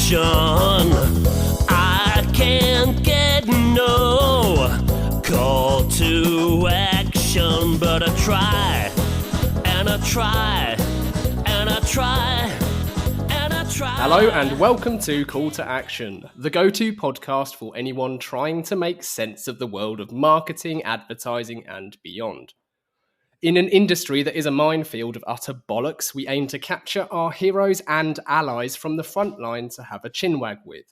action. I can't get no call to action, but I try, and I try, and I try, and I try. Hello and welcome to Call to Action, the go-to podcast for anyone trying to make sense of the world of marketing, advertising and beyond. In an industry that is a minefield of utter bollocks, we aim to capture our heroes and allies from the front line to have a chinwag with.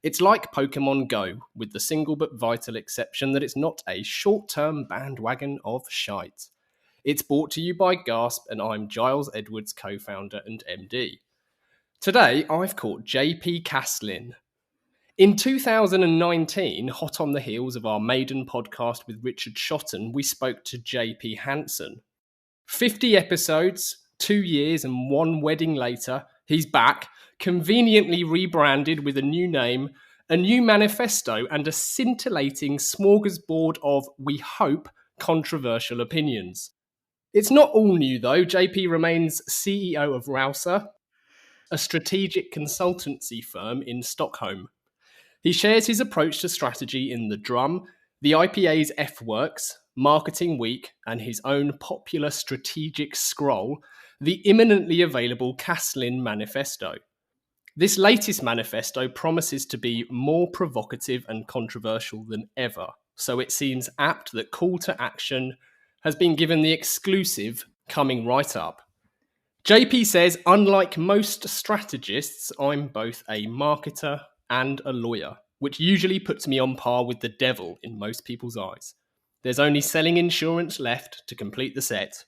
It's like Pokemon Go, with the single but vital exception that it's not a short-term bandwagon of shite. It's brought to you by Gasp, and I'm Giles Edwards, co-founder and MD. Today, I've caught JP Castlin. In 2019, hot on the heels of our maiden podcast with Richard Shotton, we spoke to JP Hansen. 50 episodes, 2 years and 1 wedding later, he's back, conveniently rebranded with a new name, a new manifesto and a scintillating smorgasbord of, we hope, controversial opinions. It's not all new though. JP remains CEO of Rouser, a strategic consultancy firm in Stockholm. He shares his approach to strategy in The Drum, the IPA's EffWorks, Marketing Week, and his own popular strategic scroll, the imminently available Castlin Manifesto. This latest manifesto promises to be more provocative and controversial than ever, so it seems apt that Call to Action has been given the exclusive coming right up. JP says, unlike most strategists, I'm both a marketer and a lawyer, which usually puts me on par with the devil in most people's eyes. There's only selling insurance left to complete the set.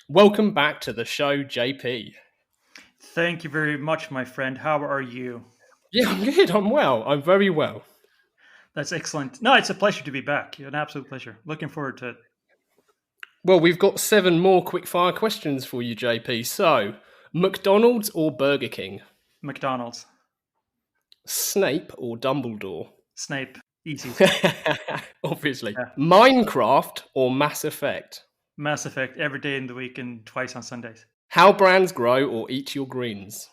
Welcome back to the show, JP. Thank you very much, my friend. How are you? Yeah, I'm good. I'm well. I'm very well. That's excellent. No, it's a pleasure to be back. An absolute pleasure. Looking forward to it. Well, we've got 7 more quick-fire questions for you, JP. So, McDonald's or Burger King? McDonald's. Snape or Dumbledore? Snape. Easy. Obviously. Yeah. Minecraft or Mass Effect? Mass Effect every day in the week and twice on Sundays. How brands grow or eat your greens?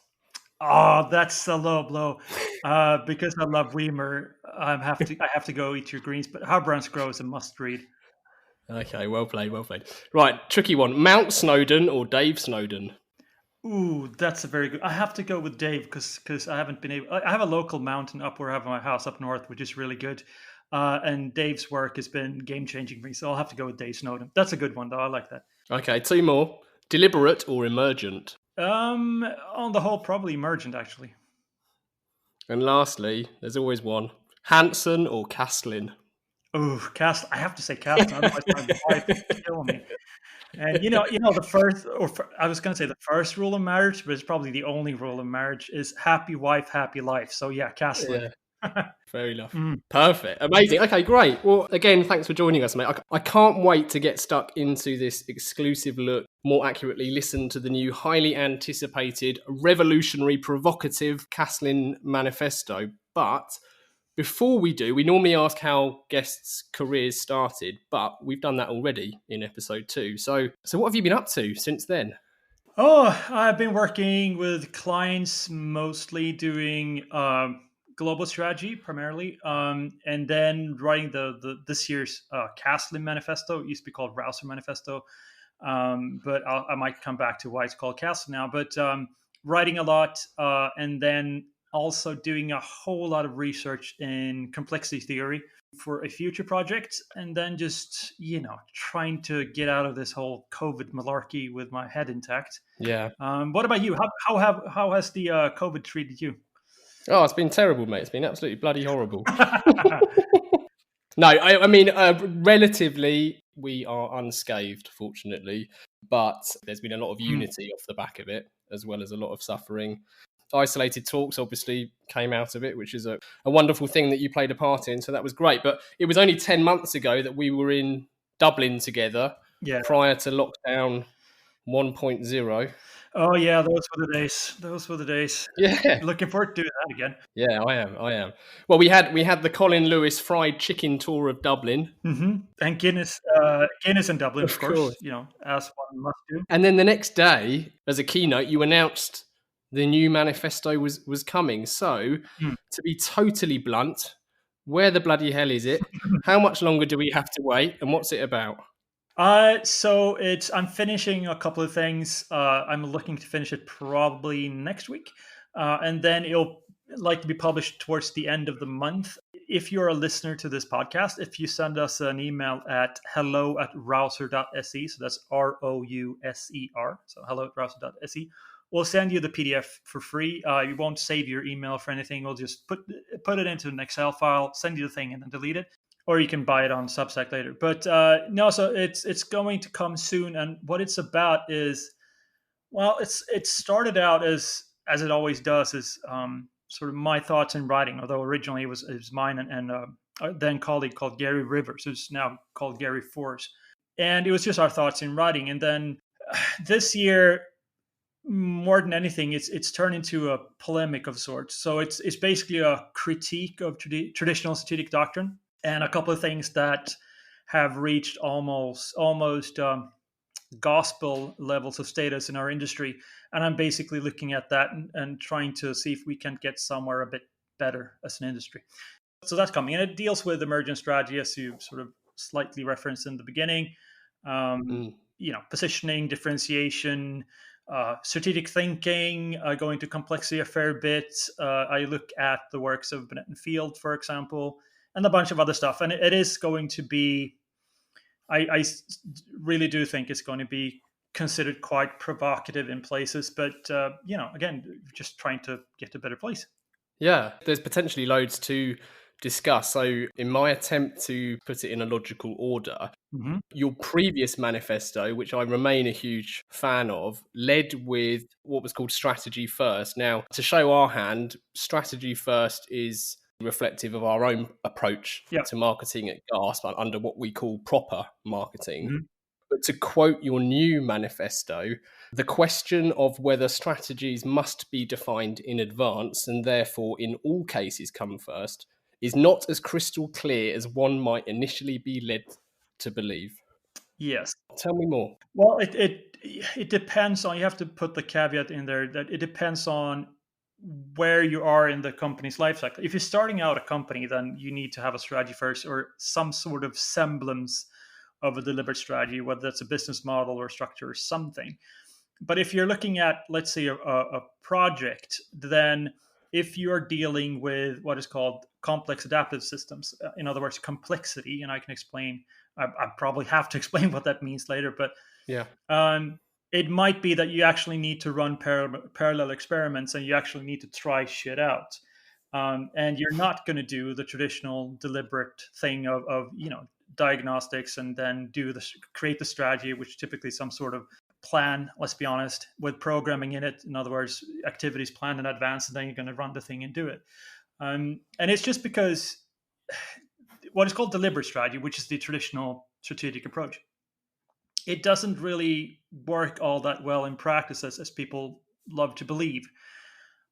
Oh, that's a low blow. Because I love Weimer, I have to go eat your greens. But How Brands Grow is a must read. Okay, well played, well played. Right, tricky one. Mount Snowdon or Dave Snowdon? Ooh, that's a very good. I have to go with Dave because I haven't been able. I have a local mountain up where I have my house up north, which is really good. And Dave's work has been game changing for me, so I'll have to go with Dave Snowdon. That's a good one, though. I like that. Okay, 2 more. Deliberate or emergent? On the whole, probably emergent, actually. And lastly, there's always one. Hansen or Castlin? Oh, I have to say Castlin. Otherwise, my wife will kill me. And I was going to say the first rule of marriage, but it's probably the only rule of marriage is happy wife, happy life. So yeah, Castlin. Yeah. Fair enough. Perfect. Amazing. Okay, great. Well, again, thanks for joining us, mate. I can't wait to get stuck into this exclusive look, more accurately, listen to the new, highly anticipated, revolutionary, provocative Castlin Manifesto. But before we do, we normally ask how guests' careers started, but we've done that already in episode 2. So what have you been up to since then? Oh, I've been working with clients, mostly doing global strategy primarily, and then writing this year's Castlin Manifesto. It used to be called Rouser Manifesto, but I might come back to why it's called Castlin now. But writing a lot, and then also doing a whole lot of research in complexity theory for a future project, and then just, trying to get out of this whole COVID malarkey with my head intact. Yeah. What about you? How has the COVID treated you? Oh, it's been terrible, mate. It's been absolutely bloody horrible. No, I mean, relatively, we are unscathed, fortunately, but there's been a lot of unity off the back of it, as well as a lot of suffering. Isolated talks obviously came out of it, which is a wonderful thing that you played a part in. So that was great. But it was only 10 months ago that we were in Dublin together, prior to lockdown 1.0. Oh, yeah, those were the days. Yeah. Looking forward to doing that again. Yeah, I am. Well, we had the Colin Lewis fried chicken tour of Dublin. Mm-hmm. And Guinness in Dublin, of course, as one must do. And then the next day, as a keynote, you announced the new manifesto was coming. So, to be totally blunt, where the bloody hell is it? How much longer do we have to wait? And what's it about? So I'm finishing a couple of things. I'm looking to finish it probably next week, and then it'll like to be published towards the end of the month. If you're a listener to this podcast, if you send us an email at hello@rouser.se, so that's ROUSER, so hello@rouser.se, we'll send you the PDF for free. You won't save your email for anything. We'll just put it into an Excel file, send you the thing, and then delete it. Or you can buy it on Substack later. But no, so it's going to come soon. And what it's about is, well, it started out as it always does, is sort of my thoughts in writing. Although originally it was mine and a then colleague called Gary Rivers, who's now called Gary Force, and it was just our thoughts in writing. And then this year, more than anything, it's turned into a polemic of sorts. So it's basically a critique of traditional strategic doctrine, and a couple of things that have reached almost gospel levels of status in our industry. And I'm basically looking at that and trying to see if we can get somewhere a bit better as an industry. So that's coming, and it deals with emergent strategy, as you sort of slightly referenced in the beginning. Positioning, differentiation, strategic thinking, go into complexity a fair bit. I look at the works of Bennett and Field, for example, and a bunch of other stuff. And it is going to be, I really do think it's going to be considered quite provocative in places. But, again, just trying to get to a better place. Yeah, there's potentially loads to discuss. So in my attempt to put it in a logical order, your previous manifesto, which I remain a huge fan of, led with what was called strategy first. Now, to show our hand, strategy first is reflective of our own approach to marketing at Gasp under what we call proper marketing. But to quote your new manifesto, the question of whether strategies must be defined in advance and therefore in all cases come first is not as crystal clear as one might initially be led to believe. Yes. Tell me more. Well, it depends on, you have to put the caveat in there that it depends on where you are in the company's life cycle. If you're starting out a company, then you need to have a strategy first, or some sort of semblance of a deliberate strategy, whether that's a business model or structure or something. But if you're looking at, let's say, a project, then if you're dealing with what is called complex adaptive systems, in other words, complexity, and I can explain, I probably have to explain what that means later, but it might be that you actually need to run parallel experiments, and you actually need to try shit out. And you're not going to do the traditional deliberate thing of diagnostics and then create the strategy, which typically some sort of plan, let's be honest, with programming in it. In other words, activities planned in advance, and then you're going to run the thing and do it. And it's just because what is called deliberate strategy, which is the traditional strategic approach, it doesn't really work all that well in practice, as people love to believe,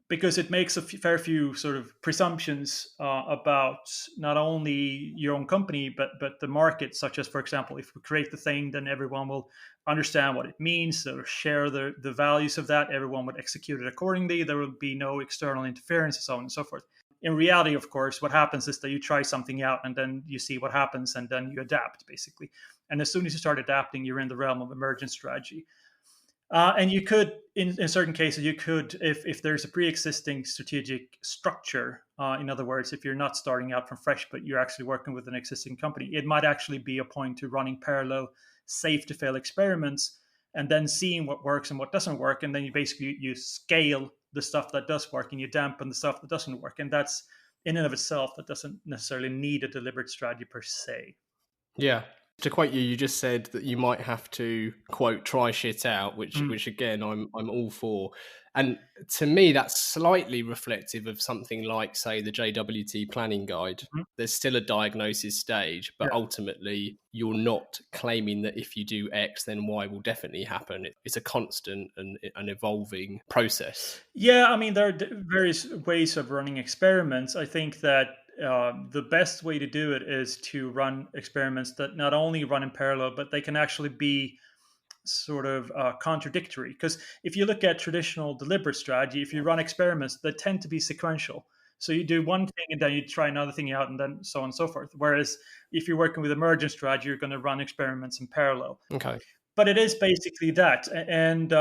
because it makes a fair few sort of presumptions about not only your own company, but the market, such as, for example, if we create the thing, then everyone will understand what it means, or share the values of that, everyone would execute it accordingly, there will be no external interference, and so on and so forth. In reality, of course, what happens is that you try something out, and then you see what happens, and then you adapt, basically. And as soon as you start adapting, you're in the realm of emergent strategy. And you could, in certain cases, if there's a pre-existing strategic structure, in other words, if you're not starting out from fresh, but you're actually working with an existing company, it might actually be a point to running parallel safe-to-fail experiments, and then seeing what works and what doesn't work. And then you scale the stuff that does work, and you dampen the stuff that doesn't work. And that's, in and of itself, that doesn't necessarily need a deliberate strategy per se. Yeah. To quote you, you just said that you might have to, quote, try shit out, which again, I'm all for. And to me, that's slightly reflective of something like, say, the JWT planning guide. There's still a diagnosis stage, but ultimately you're not claiming that if you do X, then Y will definitely happen. It's a constant and an evolving process. Yeah, I mean, there are various ways of running experiments. I think that the best way to do it is to run experiments that not only run in parallel, but they can actually be sort of contradictory, because if you look at traditional deliberate strategy, if you run experiments, they tend to be sequential. So you do one thing and then you try another thing out and then so on and so forth. Whereas if you're working with emergent strategy, you're going to run experiments in parallel. Okay. But it is basically that. And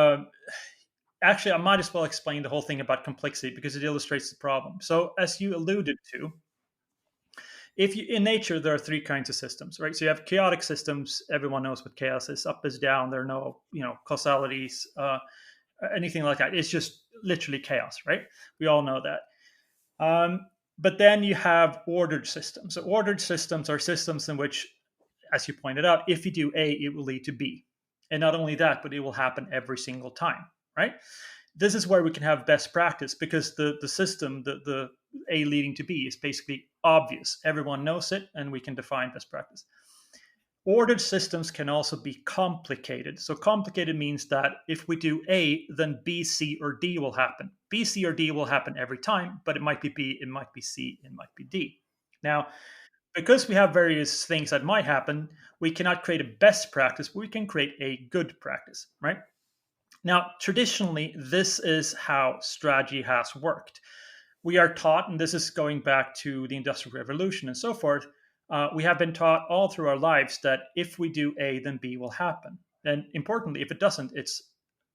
actually, I might as well explain the whole thing about complexity because it illustrates the problem. So as you alluded to, if you in nature there are three kinds of systems, right? So you have chaotic systems. Everyone knows what chaos is. Up is down. There are no causalities, anything like that. It's just literally chaos, right? We all know that. But then you have ordered systems. So ordered systems are systems in which, as you pointed out, if you do A, it will lead to B. And not only that, but it will happen every single time, right? This is where we can have best practice because the system, the A leading to B is basically obvious. Everyone knows it, and we can define best practice. Ordered systems can also be complicated. So complicated means that if we do A, then B, C, or D will happen. B, C, or D will happen every time, but it might be B, it might be C, it might be D. Now, because we have various things that might happen, we cannot create a best practice, but we can create a good practice, right? Now, traditionally, this is how strategy has worked. We are taught, and this is going back to the Industrial Revolution and so forth, we have been taught all through our lives that if we do A, then B will happen. And importantly, if it doesn't, it's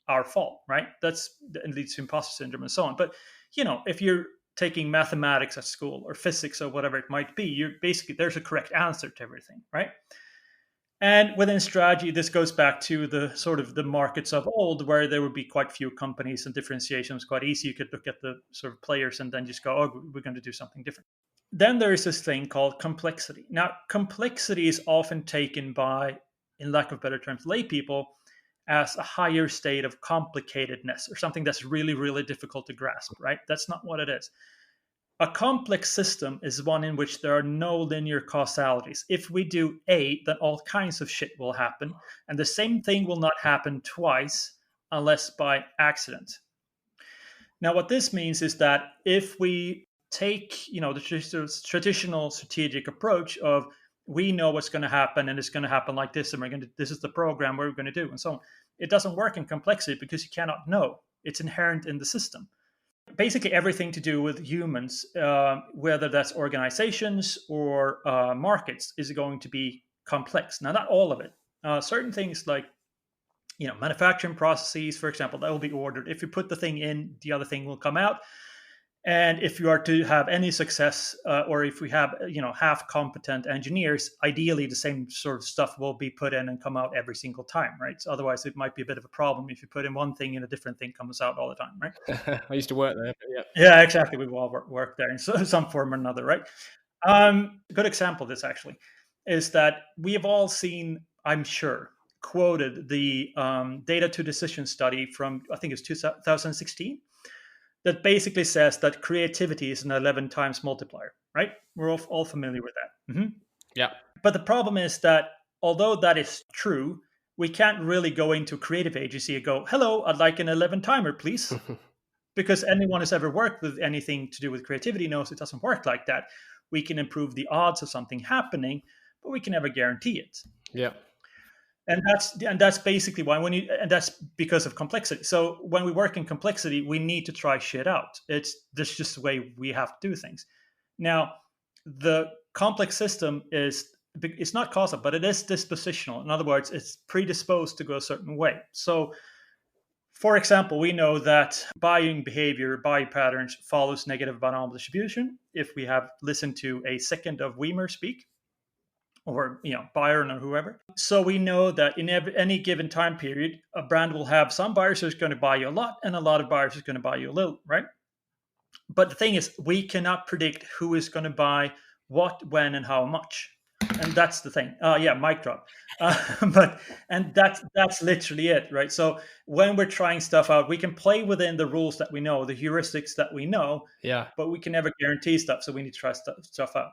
our fault, right? That leads to imposter syndrome and so on. But, if you're taking mathematics at school or physics or whatever it might be, you're basically, there's a correct answer to everything, right? And within strategy, this goes back to the sort of the markets of old, where there would be quite few companies and differentiation was quite easy. You could look at the sort of players and then just go, oh, we're going to do something different. Then there is this thing called complexity. Now, complexity is often taken by, in lack of better terms, lay people as a higher state of complicatedness or something that's really, really difficult to grasp, right? That's not what it is. A complex system is one in which there are no linear causalities. If we do A, then all kinds of shit will happen. And the same thing will not happen twice unless by accident. Now, what this means is that if we take, the traditional strategic approach of we know what's going to happen and it's going to happen like this, and this is the program we're going to do, and so on. It doesn't work in complexity because you cannot know. It's inherent in the system. Basically, everything to do with humans, whether that's organizations or markets, is going to be complex. Now, not all of it. Certain things like, manufacturing processes, for example, that will be ordered. If you put the thing in, the other thing will come out. And if you are to have any success, or if we have, half competent engineers, ideally the same sort of stuff will be put in and come out every single time, right? So otherwise, it might be a bit of a problem if you put in one thing and a different thing comes out all the time, right? I used to work there. But yeah. Yeah, exactly. We've all worked there in some form or another, right? A good example of this actually is that we have all seen, I'm sure, quoted the data to decision study from, I think it's 2016. That basically says that creativity is an 11 times multiplier, right? We're all familiar with that. Mm-hmm. Yeah. But the problem is that although that is true, we can't really go into a creative agency and go, hello, I'd like an 11 timer, please. Because anyone who's ever worked with anything to do with creativity knows it doesn't work like that. We can improve the odds of something happening, but we can never guarantee it. Yeah. And that's basically why and that's because of complexity. So when we work in complexity, we need to try shit out. That's just the way we have to do things. Now, the complex system it's not causal, but it is dispositional. In other words, it's predisposed to go a certain way. So, for example, we know that buying behavior, buying patterns follows negative binomial distribution. If we have listened to a second of Weimer speak, or Byron or whoever. So we know that in any given time period, a brand will have some buyers who's going to buy you a lot and a lot of buyers who's going to buy you a little, right? But the thing is, we cannot predict who is going to buy what, when, and how much. And that's the thing. Mic drop. And that's literally it, right? So when we're trying stuff out, we can play within the rules that we know, the heuristics that we know. Yeah. But we can never guarantee stuff, so we need to try stuff out.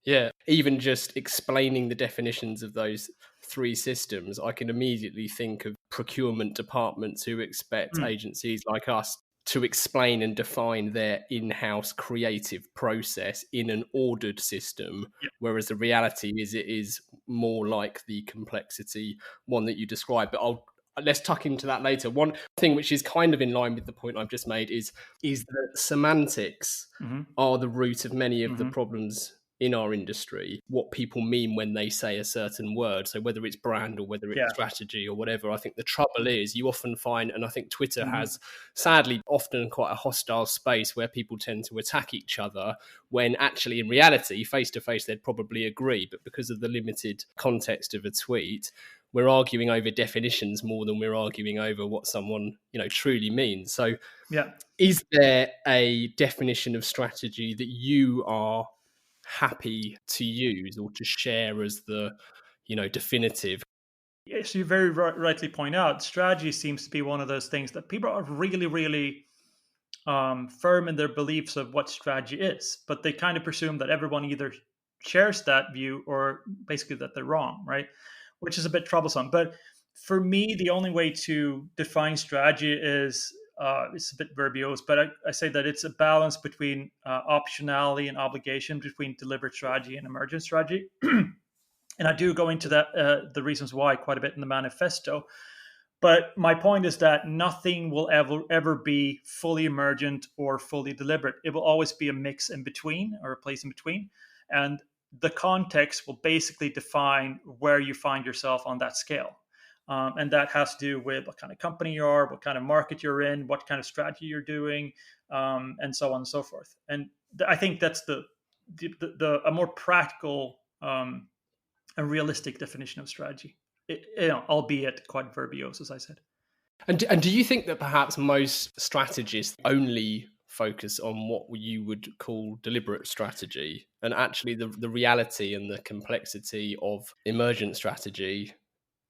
Yeah, even just explaining the definitions of those three systems, I can immediately think of procurement departments who expect agencies like us to explain and define their in-house creative process in an ordered system, whereas the reality is it is more like the complexity one that you described. But let's tuck into that later. One thing which is kind of in line with the point I've just made is that semantics are the root of many of the problems in our industry, what people mean when they say a certain word. So whether it's brand or whether it's strategy or whatever, I think the trouble is you often find, and I think Twitter has sadly often quite a hostile space where people tend to attack each other when actually in reality, face to face, they'd probably agree. But because of the limited context of a tweet, we're arguing over definitions more than we're arguing over what someone, truly means. So is there a definition of strategy that you are happy to use or to share as the, definitive? Yes, you very rightly point out, strategy seems to be one of those things that people are really, really firm in their beliefs of what strategy is, but they kind of presume that everyone either shares that view or basically that they're wrong, right? Which is a bit troublesome. But for me, the only way to define strategy is, it's a bit verbose, but I say that it's a balance between optionality and obligation, between deliberate strategy and emergent strategy. And I do go into that the reasons why quite a bit in the manifesto. But my point is that nothing will ever be fully emergent or fully deliberate. It will always be a mix in between, or a place in between. And the context will basically define where you find yourself on that scale. And that has to do with what kind of company you are, what kind of market you're in, what kind of strategy you're doing, and so on and so forth. And I think that's a more practical and realistic definition of strategy, albeit quite verbose, as I said. And do you think that perhaps most strategists only focus on what you would call deliberate strategy, and actually the reality and the complexity of emergent strategy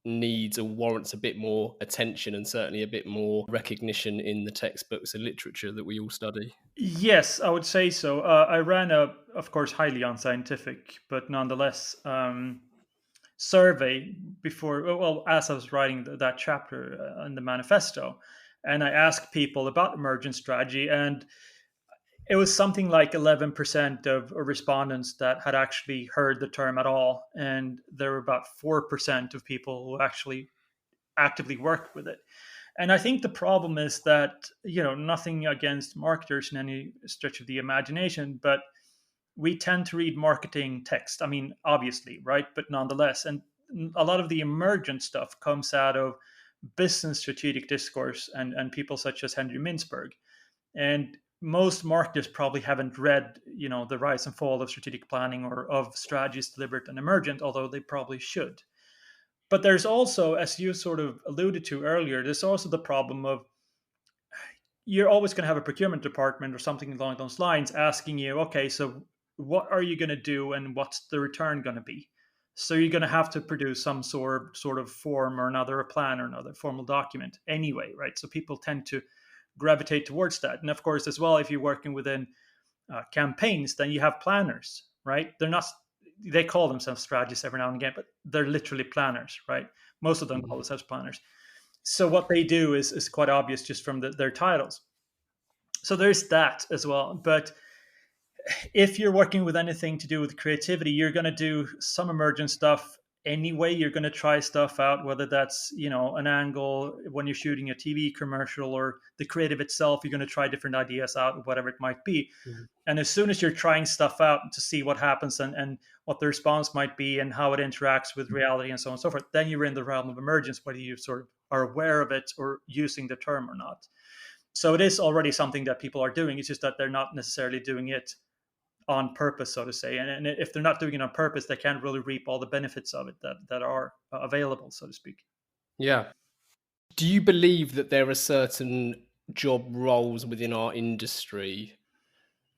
needs or warrants a bit more attention and certainly a bit more recognition in the textbooks and literature that we all study? Yes, I would say so. I ran of course, highly unscientific, but nonetheless, survey as I was writing that chapter in the manifesto, and I asked people about emergent strategy, and it was something like 11% of respondents that had actually heard the term at all, and there were about 4% of people who actually actively worked with it. And I think the problem is that, nothing against marketers in any stretch of the imagination, but we tend to read marketing text. I mean, obviously, right? But nonetheless, and a lot of the emergent stuff comes out of business strategic discourse and people such as Henry Mintzberg. And most marketers probably haven't read, the rise and fall of strategic planning or of strategies deliberate and emergent, although they probably should. But there's also, as you sort of alluded to earlier, there's also the problem of you're always going to have a procurement department or something along those lines asking you, okay, so what are you going to do and what's the return going to be? So you're going to have to produce some sort of form or another, a plan or another formal document anyway, right? So people tend to gravitate towards that. And of course, as well, if you're working within campaigns, then you have planners, right? They call themselves strategists every now and again, but they're literally planners, right? Most of them call themselves planners. So what they do is quite obvious just from their titles. So there's that as well. But if you're working with anything to do with creativity, you're going to do some emergent stuff anyway. You're going to try stuff out, whether that's, an angle when you're shooting a TV commercial or the creative itself, you're going to try different ideas out, whatever it might be. Mm-hmm. And as soon as you're trying stuff out to see what happens and what the response might be and how it interacts with reality and so on and so forth, then you're in the realm of emergence, whether you sort of are aware of it or using the term or not. So it is already something that people are doing. It's just that they're not necessarily doing it on purpose, so to say. And if they're not doing it on purpose, they can't really reap all the benefits of it that are available, so to speak. Yeah. Do you believe that there are certain job roles within our industry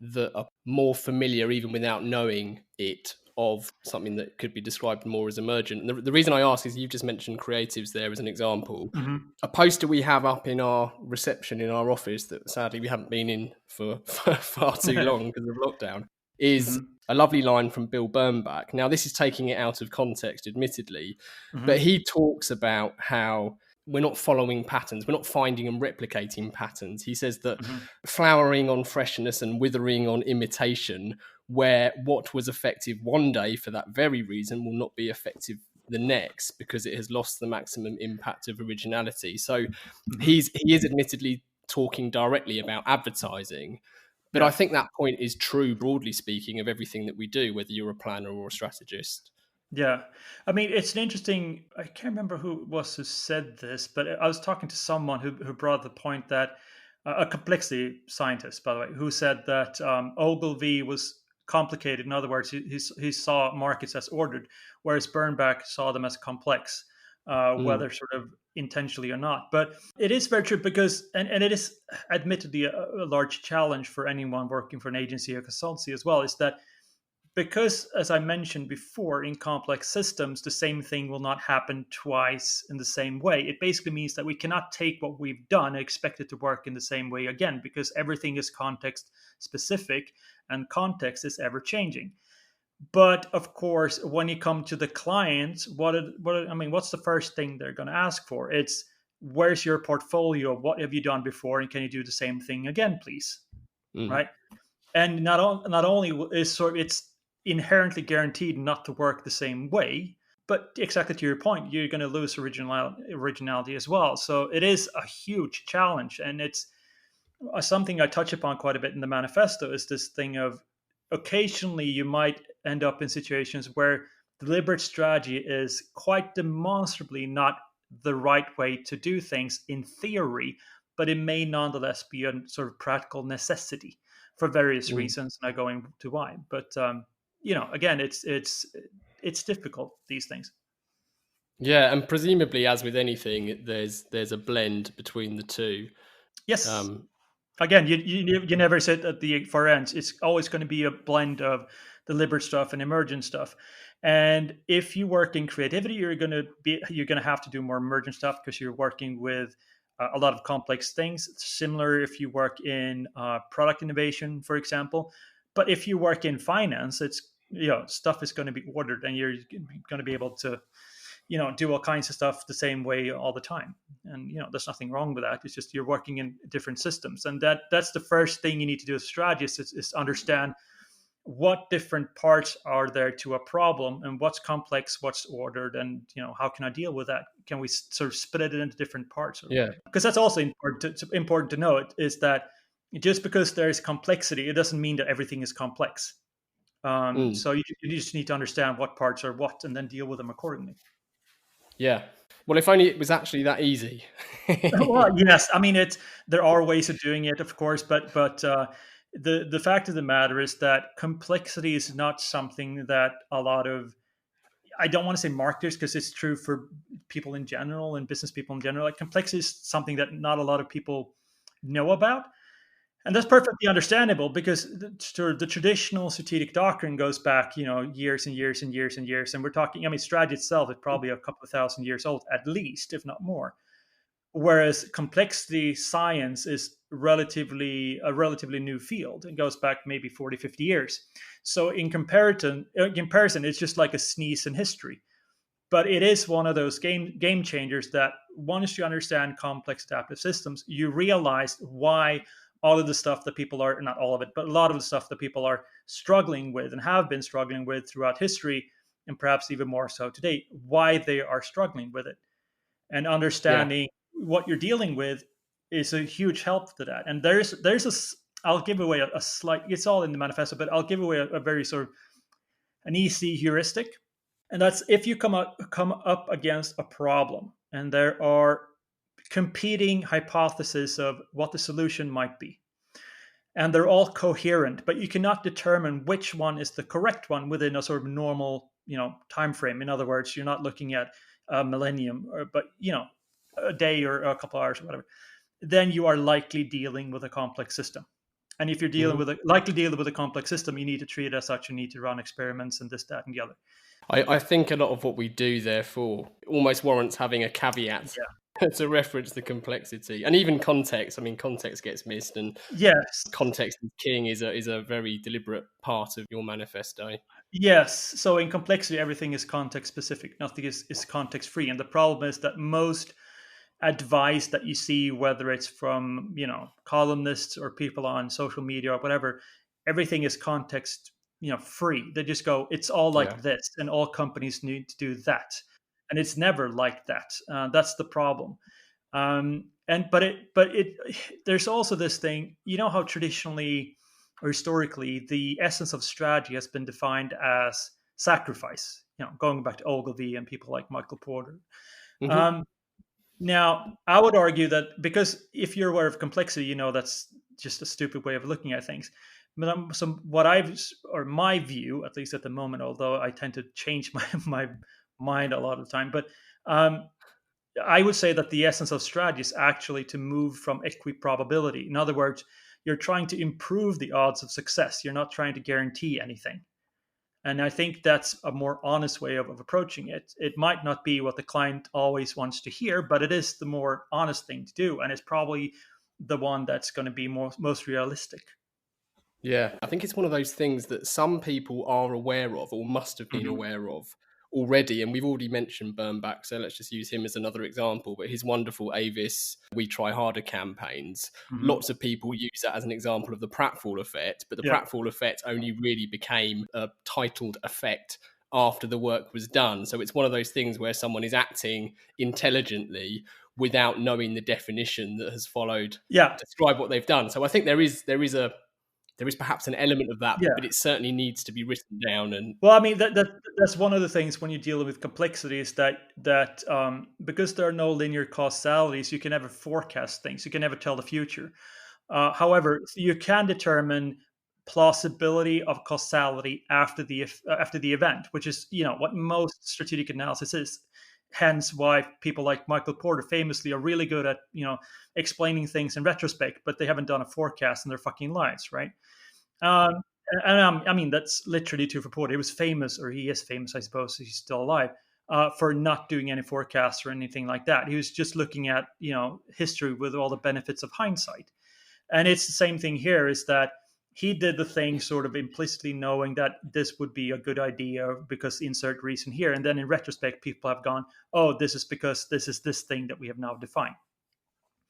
that are more familiar, even without knowing it, of something that could be described more as emergent? And the reason I ask is you've just mentioned creatives there as an example. Mm-hmm. A poster we have up in our reception in our office that sadly we haven't been in for far too long because of lockdown is a lovely line from Bill Bernbach. Now, this is taking it out of context, admittedly, but he talks about how we're not following patterns. We're not finding and replicating patterns. He says that flowering on freshness and withering on imitation, where what was effective one day for that very reason will not be effective the next because it has lost the maximum impact of originality. So Mhm. he is admittedly talking directly about advertising, but I Yeah. think that point is true, broadly speaking, of everything that we do, whether you're a planner or a strategist. Yeah. I mean, it's an interesting, I can't remember who it was who said this, but I was talking to someone who brought the point that a complexity scientist, by the way, who said that Ogilvy was complicated. In other words, he saw markets as ordered, whereas Bernbach saw them as complex, Mm, whether sort of intentionally or not. But it is very true because, and it is admittedly a large challenge for anyone working for an agency or consultancy as well, is that because, as I mentioned before, in complex systems, the same thing will not happen twice in the same way. It basically means that we cannot take what we've done and expect it to work in the same way again, because everything is context specific and context is ever changing. But of course, when you come to the client, I mean, what's the first thing they're going to ask for? It's, where's your portfolio? What have you done before? And can you do the same thing again, please? mm. Right? And not only is it's inherently guaranteed not to work the same way, but exactly to your point, you're going to lose originality as well. So it is a huge challenge, and it's something I touch upon quite a bit in the manifesto. Is this thing of occasionally you might end up in situations where deliberate strategy is quite demonstrably not the right way to do things in theory, but it may nonetheless be a sort of practical necessity for various Mm. reasons. Not going to why, but again, it's difficult, these things. Yeah, and presumably, as with anything, there's a blend between the two. Yes. Um, Again, you never sit at the far ends. It's always going to be a blend of deliberate stuff and emergent stuff. And if you work in creativity, you're going to have to do more emergent stuff because you're working with a lot of complex things. Similar if you work in product innovation, for example. But if you work in finance, it's stuff is going to be ordered, and you're going to be able to do all kinds of stuff the same way all the time. And there's nothing wrong with that. It's just you're working in different systems, and that's the first thing you need to do as a strategist is understand what different parts are there to a problem, and what's complex, what's ordered, and how can I deal with that? Can we sort of split it into different parts? yeah. Because that's also important to know, it is that just because there is complexity, it doesn't mean that everything is complex. Mm. So you just need to understand what parts are what, and then deal with them accordingly. Yeah. Well, if only it was actually that easy. Well, yes. I mean, there are ways of doing it, of course, but the fact of the matter is that complexity is not something that a lot of, I don't want to say marketers, because it's true for people in general and business people in general. Like, complexity is something that not a lot of people know about. And that's perfectly understandable, because the traditional strategic doctrine goes back, years and years and years and years. And we're talking, I mean, strategy itself is probably a couple of thousand years old, at least, if not more. Whereas complexity science is a relatively new field. It goes back maybe 40, 50 years. So in comparison, it's just like a sneeze in history. But it is one of those game changers that once you understand complex adaptive systems, you realize why all of the stuff that people are, not all of it, but a lot of the stuff that people are struggling with and have been struggling with throughout history, and perhaps even more so today, why they are struggling with it. And Yeah. understanding what you're dealing with is a huge help to that. And I'll give away a slight, it's all in the manifesto, but I'll give away a very sort of an easy heuristic. And that's, if you come up against a problem and there are competing hypotheses of what the solution might be, and they're all coherent, but you cannot determine which one is the correct one within a sort of normal time frame. In other words, you're not looking at a millennium, but a day or a couple hours or whatever. Then you are likely dealing with a complex system. And if you're Mhm. likely dealing with a complex system, you need to treat it as such. You need to run experiments and this, that, and the other. I think a lot of what we do, therefore, almost warrants having a caveat Yeah. to reference the complexity and even context. I mean, context gets missed, and Yes. context is king is a very deliberate part of your manifesto. Yes. So in complexity, everything is context specific. Nothing is context free. And the problem is that most advice that you see, whether it's from columnists or people on social media or whatever, everything is context free. They just go, it's all Yeah. like this, and all companies need to do that. and it's never like that. That's the problem. There's also this thing, how traditionally or historically the essence of strategy has been defined as sacrifice, going back to Ogilvy and people like Michael Porter. Mhm. um, Now I would argue that, because if you're aware of complexity, that's just a stupid way of looking at things. But what or my view, at least at the moment, although I tend to change my mind a lot of the time, but um, I would say that the essence of strategy is actually to move from equiprobability. In other words, you're trying to improve the odds of success. You're not trying to guarantee anything. And I think that's a more honest way of approaching it. It might not be what the client always wants to hear, but it is the more honest thing to do. And it's probably the one that's going to be most realistic. Yeah, I think it's one of those things that some people are aware of or must have been Hmm. aware of already. And we've already mentioned Bernbach, so let's just use him as another example. But his wonderful Avis We Try Harder campaigns, Hmm. lots of people use that as an example of the pratfall effect. But the Yeah. pratfall effect only really became a titled effect after the work was done. So it's one of those things where someone is acting intelligently without knowing the definition that has followed to Yeah. describe what they've done. So I think there is perhaps an element of that, Yeah. but it certainly needs to be written down. And Well, I mean that's one of the things when you deal with complexity is that because there are no linear causalities, you can never forecast things. You can never tell the future. However, you can determine plausibility of causality after the event, which is what most strategic analysis is. Hence, why people like Michael Porter famously are really good at explaining things in retrospect, but they haven't done a forecast in their fucking lives, right? Um, I mean, that's literally true for Porter. He was famous, or he is famous, I suppose. He's still alive. For not doing any forecasts or anything like that. He was just looking at history with all the benefits of hindsight. And it's the same thing here, is that he did the thing sort of implicitly knowing that this would be a good idea because insert reason here. And then in retrospect, people have gone, oh, this is because this is this thing that we have now defined.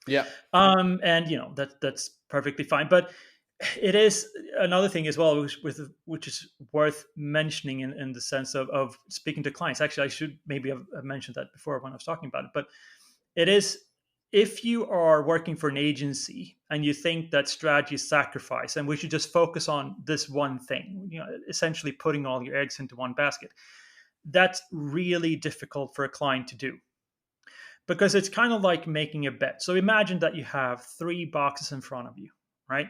yeah, And that's perfectly fine. But it is another thing as well, which is worth mentioning in the sense of speaking to clients. Actually, I should maybe have mentioned that before when I was talking about it. But it is, if you are working for an agency and you think that strategy is sacrifice and we should just focus on this one thing, essentially putting all your eggs into one basket, that's really difficult for a client to do, because it's kind of like making a bet. So imagine that you have three boxes in front of you, right?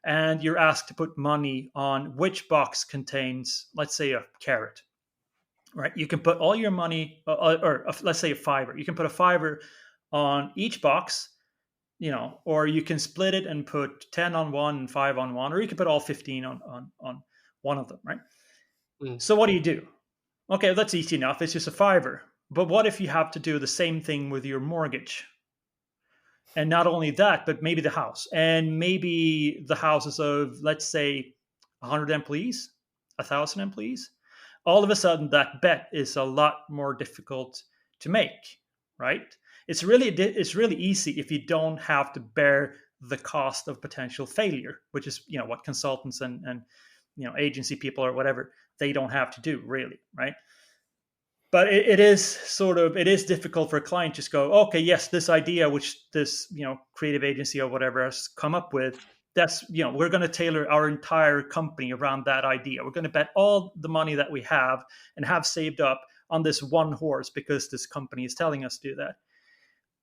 And you're asked to put money on which box contains, let's say, a carrot, right? You can put all your money, let's say a fiver. You can put a fiver on each box, or you can split it and put 10 on one and 5 on one, or you can put all 15 on one of them, right? mm, So what do? Okay, that's easy enough. It's just a fiver. But what if you have to do the same thing with your mortgage? And not only that, but maybe the house, and maybe the houses of, let's say, 100 employees, 1,000 employees. All of a sudden, that bet is a lot more difficult to make, right? It's really easy if you don't have to bear the cost of potential failure, which is what consultants and agency people or whatever, they don't have to do, really, right? But it is difficult for a client to just go, okay, yes, this idea which this creative agency or whatever has come up with, that's we're going to tailor our entire company around that idea. We're going to bet all the money that we have and have saved up on this one horse because this company is telling us to do that.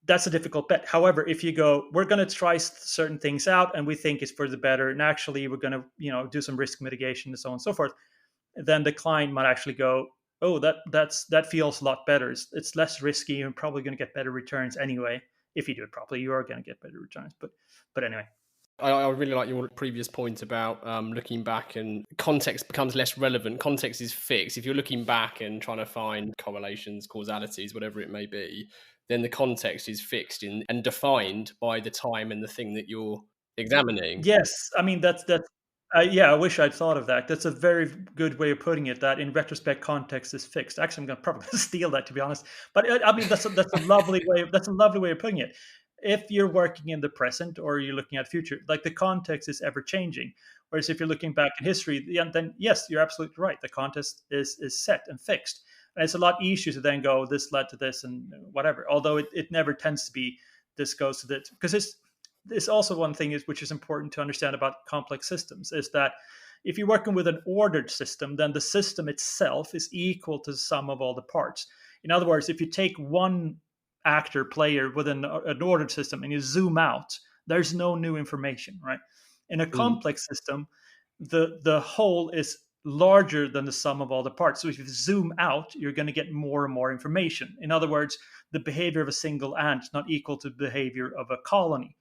That's a difficult bet. However, if you go, we're going to try certain things out and we think it's for the better, and actually we're going to do some risk mitigation and so on and so forth, then the client might actually go, oh, that feels a lot better. It's less risky. You're probably going to get better returns anyway. If you do it properly, you are going to get better returns. But anyway. I really like your previous point about looking back and context becomes less relevant. Context is fixed. If you're looking back and trying to find correlations, causalities, whatever it may be, then the context is fixed and defined by the time and the thing that you're examining. Yes, I mean that's yeah. I wish I'd thought of that. That's a very good way of putting it. That in retrospect, context is fixed. Actually, I'm going to probably steal that, to be honest. But I mean, that's a lovely way. That's a lovely way of putting it. If you're working in the present or you're looking at future, like the context is ever changing. Whereas if you're looking back in history, then yes, you're absolutely right. The context is set and fixed. And it's a lot easier to then go, this led to this and whatever. Although it never tends to be this goes to this, because it's also one thing which is important to understand about complex systems is that if you're working with an ordered system, then the system itself is equal to the sum of all the parts. In other words, if you take one actor player within an ordered system and you zoom out, there's no new information, right? In a complex system, the whole is larger than the sum of all the parts. So if you zoom out, you're going to get more and more information. In other words, the behavior of a single ant is not equal to the behavior of a colony.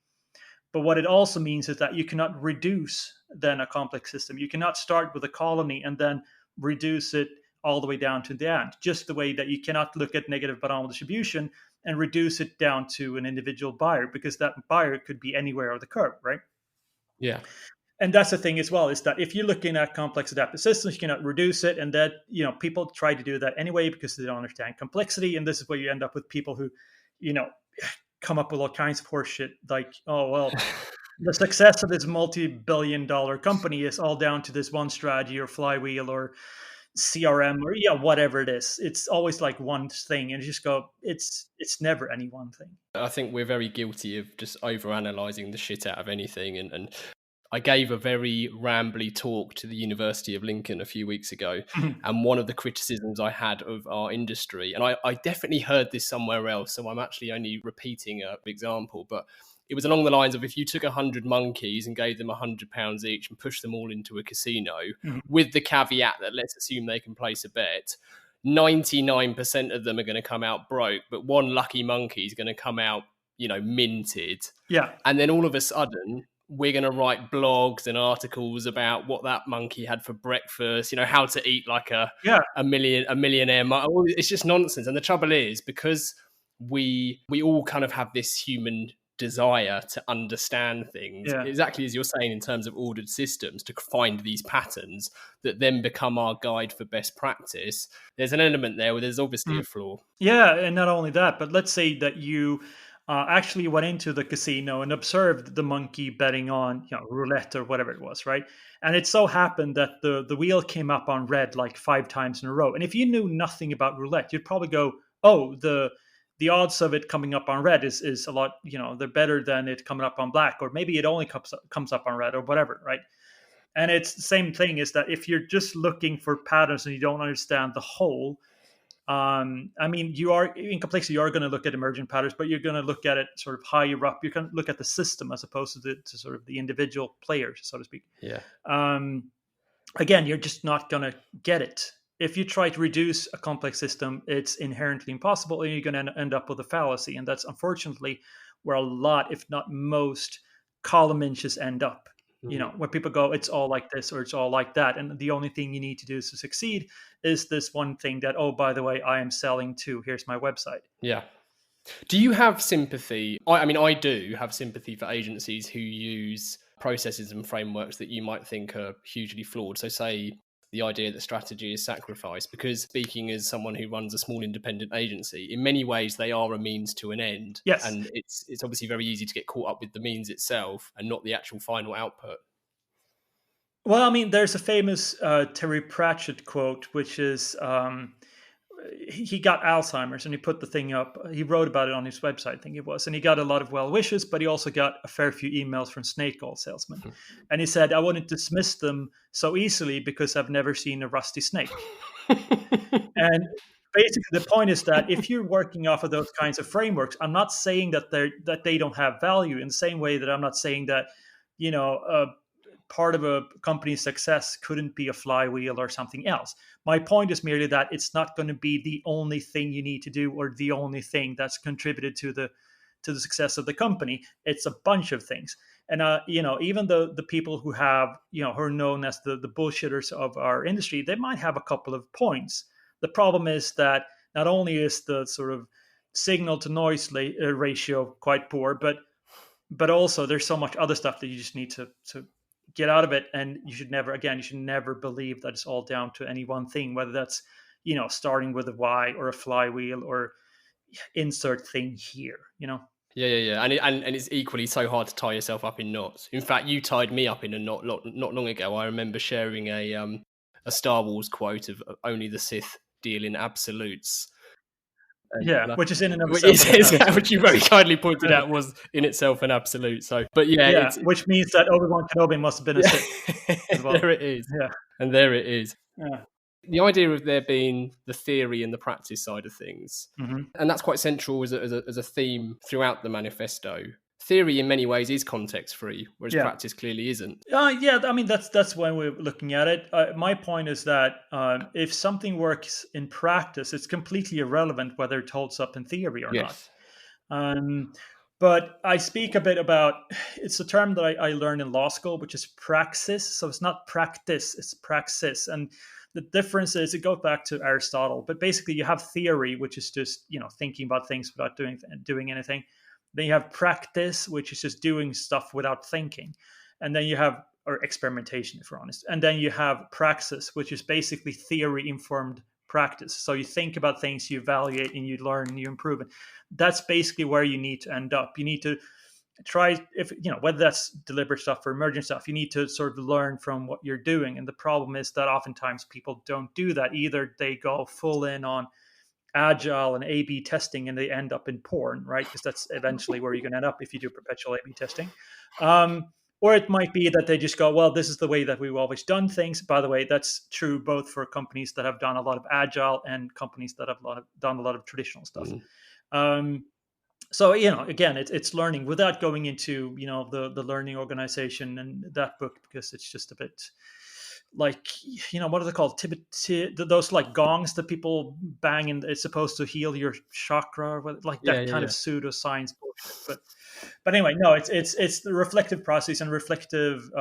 But what it also means is that you cannot reduce then a complex system. You cannot start with a colony and then reduce it all the way down to the ant, just the way that you cannot look at negative binomial distribution and reduce it down to an individual buyer, because that buyer could be anywhere on the curve, right? Yeah. And that's the thing as well, is that if you're looking at complex adaptive systems, you cannot reduce it. And that, people try to do that anyway because they don't understand complexity. And this is where you end up with people who, come up with all kinds of horseshit like, oh, well, the success of this multi-billion-dollar company is all down to this one strategy or flywheel or CRM or whatever it is. It's always like one thing, and you just go, it's never any one thing. I think we're very guilty of just over-analysing the shit out of anything. And I gave a very rambly talk to the University of Lincoln a few weeks ago, and one of the criticisms I had of our industry, and I definitely heard this somewhere else, so I'm actually only repeating an example, but it was along the lines of, if you took 100 monkeys and gave them £100 each and pushed them all into a casino, with the caveat that let's assume they can place a bet, 99% of them are going to come out broke, but one lucky monkey is going to come out, minted. Yeah. And then all of a sudden, we're going to write blogs and articles about what that monkey had for breakfast, how to eat like a millionaire. It's just nonsense. And the trouble is, because we all kind of have this human desire to understand things, exactly as you're saying, in terms of ordered systems, to find these patterns that then become our guide for best practice. There's an element there where there's obviously a flaw. Yeah, and not only that, but let's say that you actually went into the casino and observed the monkey betting on roulette or whatever it was, right? And it so happened that the wheel came up on red like 5 times in a row. And if you knew nothing about roulette, you'd probably go, oh, the odds of it coming up on red is a lot, they're better than it coming up on black, or maybe it only comes up on red or whatever, right? And it's the same thing, is that if you're just looking for patterns and you don't understand the whole, you are in complexity, you are going to look at emergent patterns, but you're going to look at it sort of higher up. You can look at the system as opposed to sort of the individual players, so to speak. Yeah. Again, you're just not going to get it. If you try to reduce a complex system, it's inherently impossible, and you're going to end up with a fallacy. And that's unfortunately where a lot, if not most, column inches end up. When people go, it's all like this or it's all like that. And the only thing you need to do to succeed is this one thing that, oh, by the way, I am selling too. Here's my website. Yeah. Do you have sympathy? I do have sympathy for agencies who use processes and frameworks that you might think are hugely flawed. So say the idea that strategy is sacrifice, because speaking as someone who runs a small independent agency, in many ways they are a means to an end. Yes. And it's obviously very easy to get caught up with the means itself and not the actual final output. Well, there's a famous Terry Pratchett quote, which is, he got Alzheimer's and he put the thing up. He wrote about it on his website, I think it was. And he got a lot of well wishes, but he also got a fair few emails from snake oil salesmen. And he said, I wouldn't dismiss them so easily because I've never seen a rusty snake. And basically the point is that if you're working off of those kinds of frameworks, I'm not saying that they don't have value, in the same way that I'm not saying that, part of a company's success couldn't be a flywheel or something else. My point is merely that it's not going to be the only thing you need to do or the only thing that's contributed to the success of the company. It's a bunch of things. And, even the people who have, who are known as the bullshitters of our industry, they might have a couple of points. The problem is that not only is the sort of signal to noise ratio quite poor, but also there's so much other stuff that you just need to get out of it. And you should never believe that it's all down to any one thing, whether that's, starting with a why or a flywheel or insert thing here, Yeah. And it's equally so hard to tie yourself up in knots. In fact, you tied me up in a knot not long ago. I remember sharing a Star Wars quote of only the Sith deal in absolutes. Yeah, which is in and of Which itself. which you very kindly pointed out was in itself an absolute. So, but yeah, yeah, which means that Obi-Wan Kenobi must have been a Sith as well. There it is. Yeah, and there it is. yeah. The idea of there being the theory and the practice side of things, and that's quite central as a theme throughout the manifesto. Theory in many ways is context free, whereas practice clearly isn't. Yeah, I mean that's when we're looking at it. My point is that if something works in practice, it's completely irrelevant whether it holds up in theory or not. But I speak a bit about, it's a term that I learned in law school, which is praxis. So it's not practice, it's praxis. And the difference is it goes back to Aristotle. But basically you have theory, which is just, thinking about things without doing anything. Then you have practice, which is just doing stuff without thinking. And then you have, or experimentation, if we're honest. And then you have praxis, which is basically theory-informed practice. So you think about things, you evaluate, and you learn, and you improve. And that's basically where you need to end up. You need to try, if whether that's deliberate stuff or emergent stuff, you need to sort of learn from what you're doing. And the problem is that oftentimes people don't do that. Either they go full in on agile and A/B testing and they end up in porn, right? Because that's eventually where you're going to end up if you do perpetual A/B testing. Or it might be that they just go, well, this is the way that we've always done things. By the way, that's true both for companies that have done a lot of agile and companies that have done a lot of traditional stuff. So, again, it's learning without going into, the learning organization and that book, because it's just a bit like, what are they called? Those like gongs that people bang, and it's supposed to heal your chakra, or like that kind of pseudoscience bullshit. But anyway, no, it's the reflective process and reflective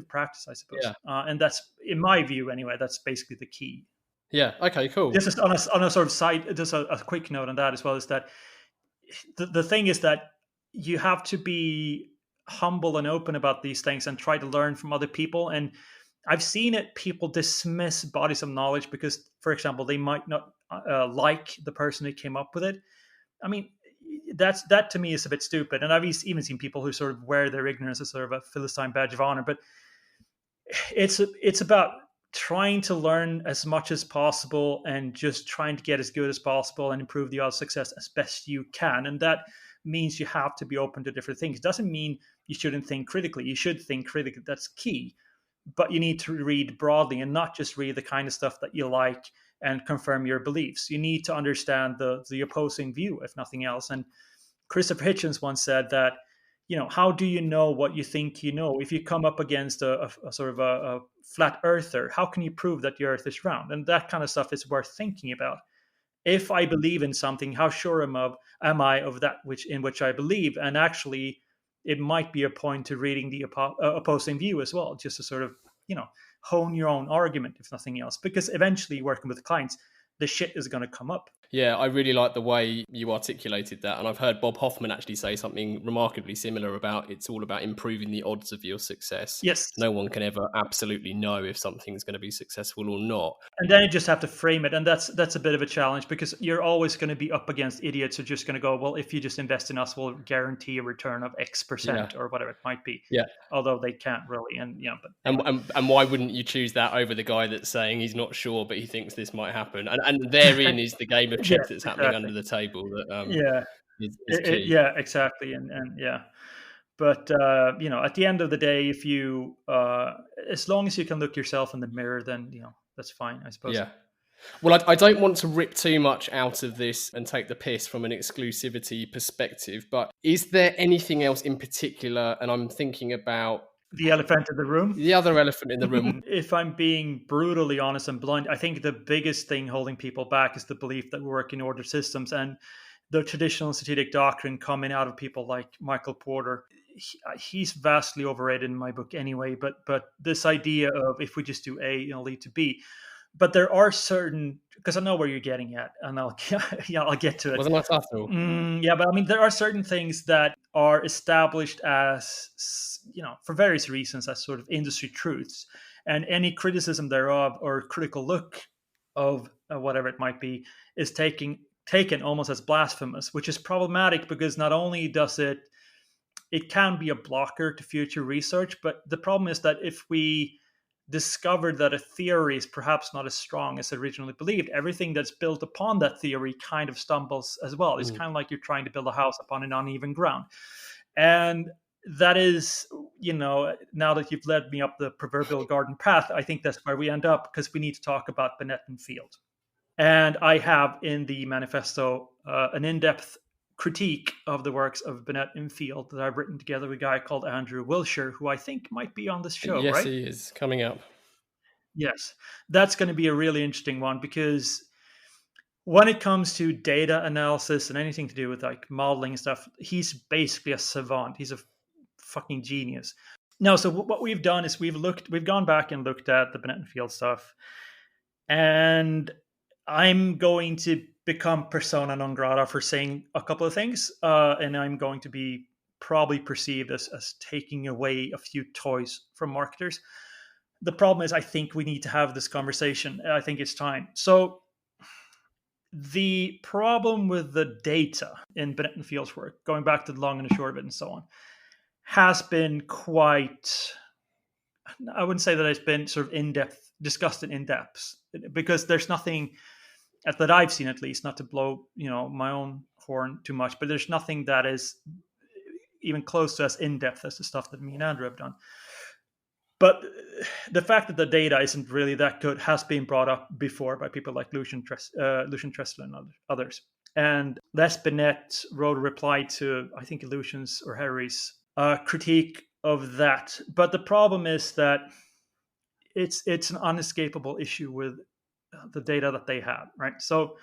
practice, I suppose. And that's, in my view anyway, that's basically the key. Yeah. Okay. Cool. Just on a sort of side, just a quick note on that as well, is that the thing is that you have to be humble and open about these things and try to learn from other people. And I've seen people dismiss bodies of knowledge because, for example, they might not like the person who came up with it. I mean, that to me is a bit stupid. And I've even seen people who sort of wear their ignorance as sort of a Philistine badge of honor. But it's about trying to learn as much as possible and just trying to get as good as possible and improve the odds of success as best you can. And that means you have to be open to different things. It doesn't mean you shouldn't think critically. You should think critically. That's key. But you need to read broadly and not just read the kind of stuff that you like and confirm your beliefs. You need to understand the opposing view, if nothing else. And Christopher Hitchens once said that, how do you know what you think you know? If you come up against a sort of a flat earther, how can you prove that the earth is round? And that kind of stuff is worth thinking about. If I believe in something, how sure am I of that in which I believe? And actually, it might be a point to reading the opposing view as well, just to sort of, hone your own argument, if nothing else. Because eventually, working with clients, the shit is going to come up. Yeah, I really like the way you articulated that. And I've heard Bob Hoffman actually say something remarkably similar about it's all about improving the odds of your success. Yes. No one can ever absolutely know if something's going to be successful or not. And then you just have to frame it. And that's a bit of a challenge, because you're always going to be up against idiots who are just going to go, well, if you just invest in us, we'll guarantee a return of X% or whatever it might be. Yeah. Although they can't really. And why wouldn't you choose that over the guy that's saying he's not sure, but he thinks this might happen? And therein is the game of chess that's happening under the table. That is key. Yeah, exactly. And but at the end of the day, if you as long as you can look yourself in the mirror, then that's fine, I suppose. Yeah. Well, I don't want to rip too much out of this and take the piss from an exclusivity perspective, but is there anything else in particular? And I'm thinking about the elephant in the room. The other elephant in the room. If I'm being brutally honest and blunt, I think the biggest thing holding people back is the belief that we work in ordered systems, and the traditional strategic doctrine coming out of people like Michael Porter. He's vastly overrated in my book anyway, but this idea of if we just do A, lead to B. But there are certain, because I know where you're getting at, and I'll get to it. Wasn't that subtle? Yeah, but I mean, there are certain things that are established as, for various reasons, as sort of industry truths, and any criticism thereof or critical look of whatever it might be is taken almost as blasphemous, which is problematic because not only does it can be a blocker to future research, but the problem is that if we discovered that a theory is perhaps not as strong as originally believed, everything that's built upon that theory kind of stumbles as well. It's kind of like you're trying to build a house upon an uneven ground. And that is, now that you've led me up the proverbial garden path, I think that's where we end up, because we need to talk about Bennett and Field. And I have in the manifesto an in-depth critique of the works of Bennett and Field that I've written together with a guy called Andrew Wilshire, who I think might be on this show, yes, right? He is coming up. Yes, that's going to be a really interesting one, because when it comes to data analysis and anything to do with like modeling and stuff, he's basically a savant. He's a fucking genius. No, so what we've done is we've gone back and looked at the Bennett and Field stuff, and I'm going to become persona non grata for saying a couple of things, and I'm going to be probably perceived as taking away a few toys from marketers. The problem is, I think we need to have this conversation. I think it's time. So the problem with the data in Bennett and Field's work, going back to the long and the short of it and so on, has been quite, I wouldn't say that it's been sort of in-depth, discussed in depth, because there's nothing that I've seen, at least, not to blow my own horn too much, but there's nothing that is even close to as in-depth as the stuff that me and Andrew have done. But the fact that the data isn't really that good has been brought up before by people like Lucian Tressler and others. And Les Bennett wrote a reply to, I think, Lucian's or Harry's critique of that. But the problem is that it's an unescapable issue with the data that they have, right? So,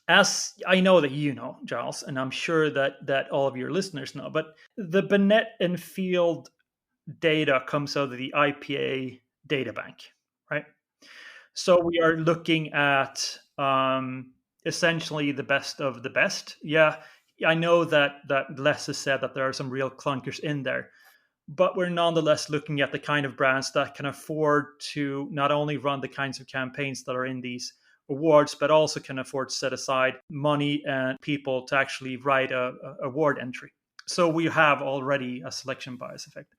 as I know that you know, Giles, and I'm sure that all of your listeners know, but the Bennett and Field data comes out of the IPA data bank, right? So we are looking at essentially the best of the best. Yeah, I know that Les has said that there are some real clunkers in there, but we're nonetheless looking at the kind of brands that can afford to not only run the kinds of campaigns that are in these awards, but also can afford to set aside money and people to actually write a award entry. So we have already a selection bias effect,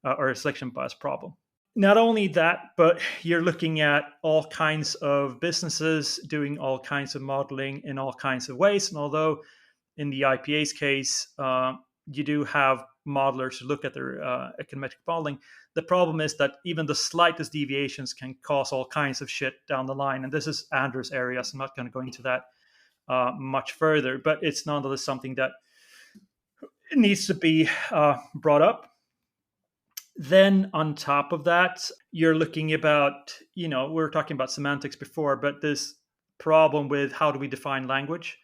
or a selection bias problem. Not only that, but you're looking at all kinds of businesses doing all kinds of modeling in all kinds of ways. And although in the IPA's case, you do have modelers who look at their econometric modeling, the problem is that even the slightest deviations can cause all kinds of shit down the line. And this is Andrew's area, so I'm not going to go into that much further, but it's nonetheless something that needs to be brought up. Then on top of that, you're looking about, we were talking about semantics before, but this problem with how do we define language?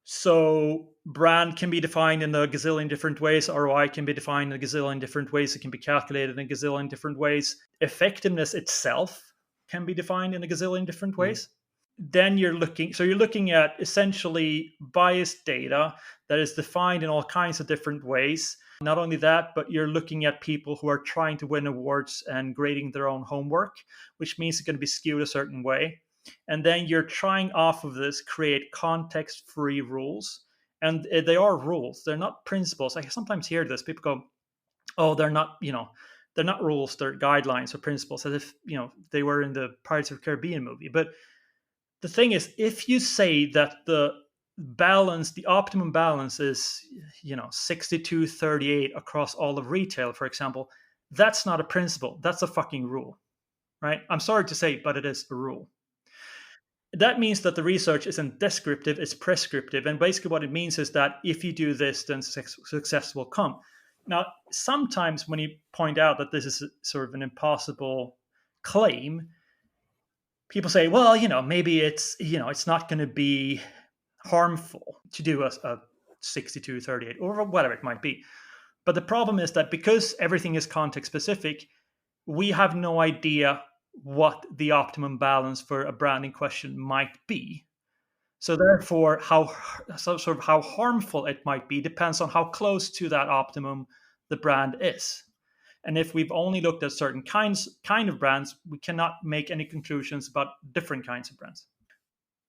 So brand can be defined in a gazillion different ways. ROI can be defined in a gazillion different ways. It can be calculated in a gazillion different ways. Effectiveness itself can be defined in a gazillion different ways. Then you're looking at essentially biased data that is defined in all kinds of different ways. Not only that, but you're looking at people who are trying to win awards and grading their own homework, which means it's going to be skewed a certain way. And then you're trying off of this, create context-free rules. And they are rules. They're not principles. I sometimes hear this. People go, oh, they're not rules. They're guidelines or principles, as if, they were in the Pirates of the Caribbean movie. But the thing is, if you say that the optimum balance is, 62-38 across all of retail, for example, that's not a principle. That's a fucking rule, right? I'm sorry to say, but it is a rule. That means that the research isn't descriptive, it's prescriptive. And basically what it means is that if you do this, then success will come. Now, sometimes when you point out that this is sort of an impossible claim, people say, well, maybe it's not going to be harmful to do a 62-38 or whatever it might be. But the problem is that because everything is context specific, we have no idea what the optimum balance for a brand in question might be. So therefore, how harmful it might be depends on how close to that optimum the brand is. And if we've only looked at certain kind of brands, we cannot make any conclusions about different kinds of brands,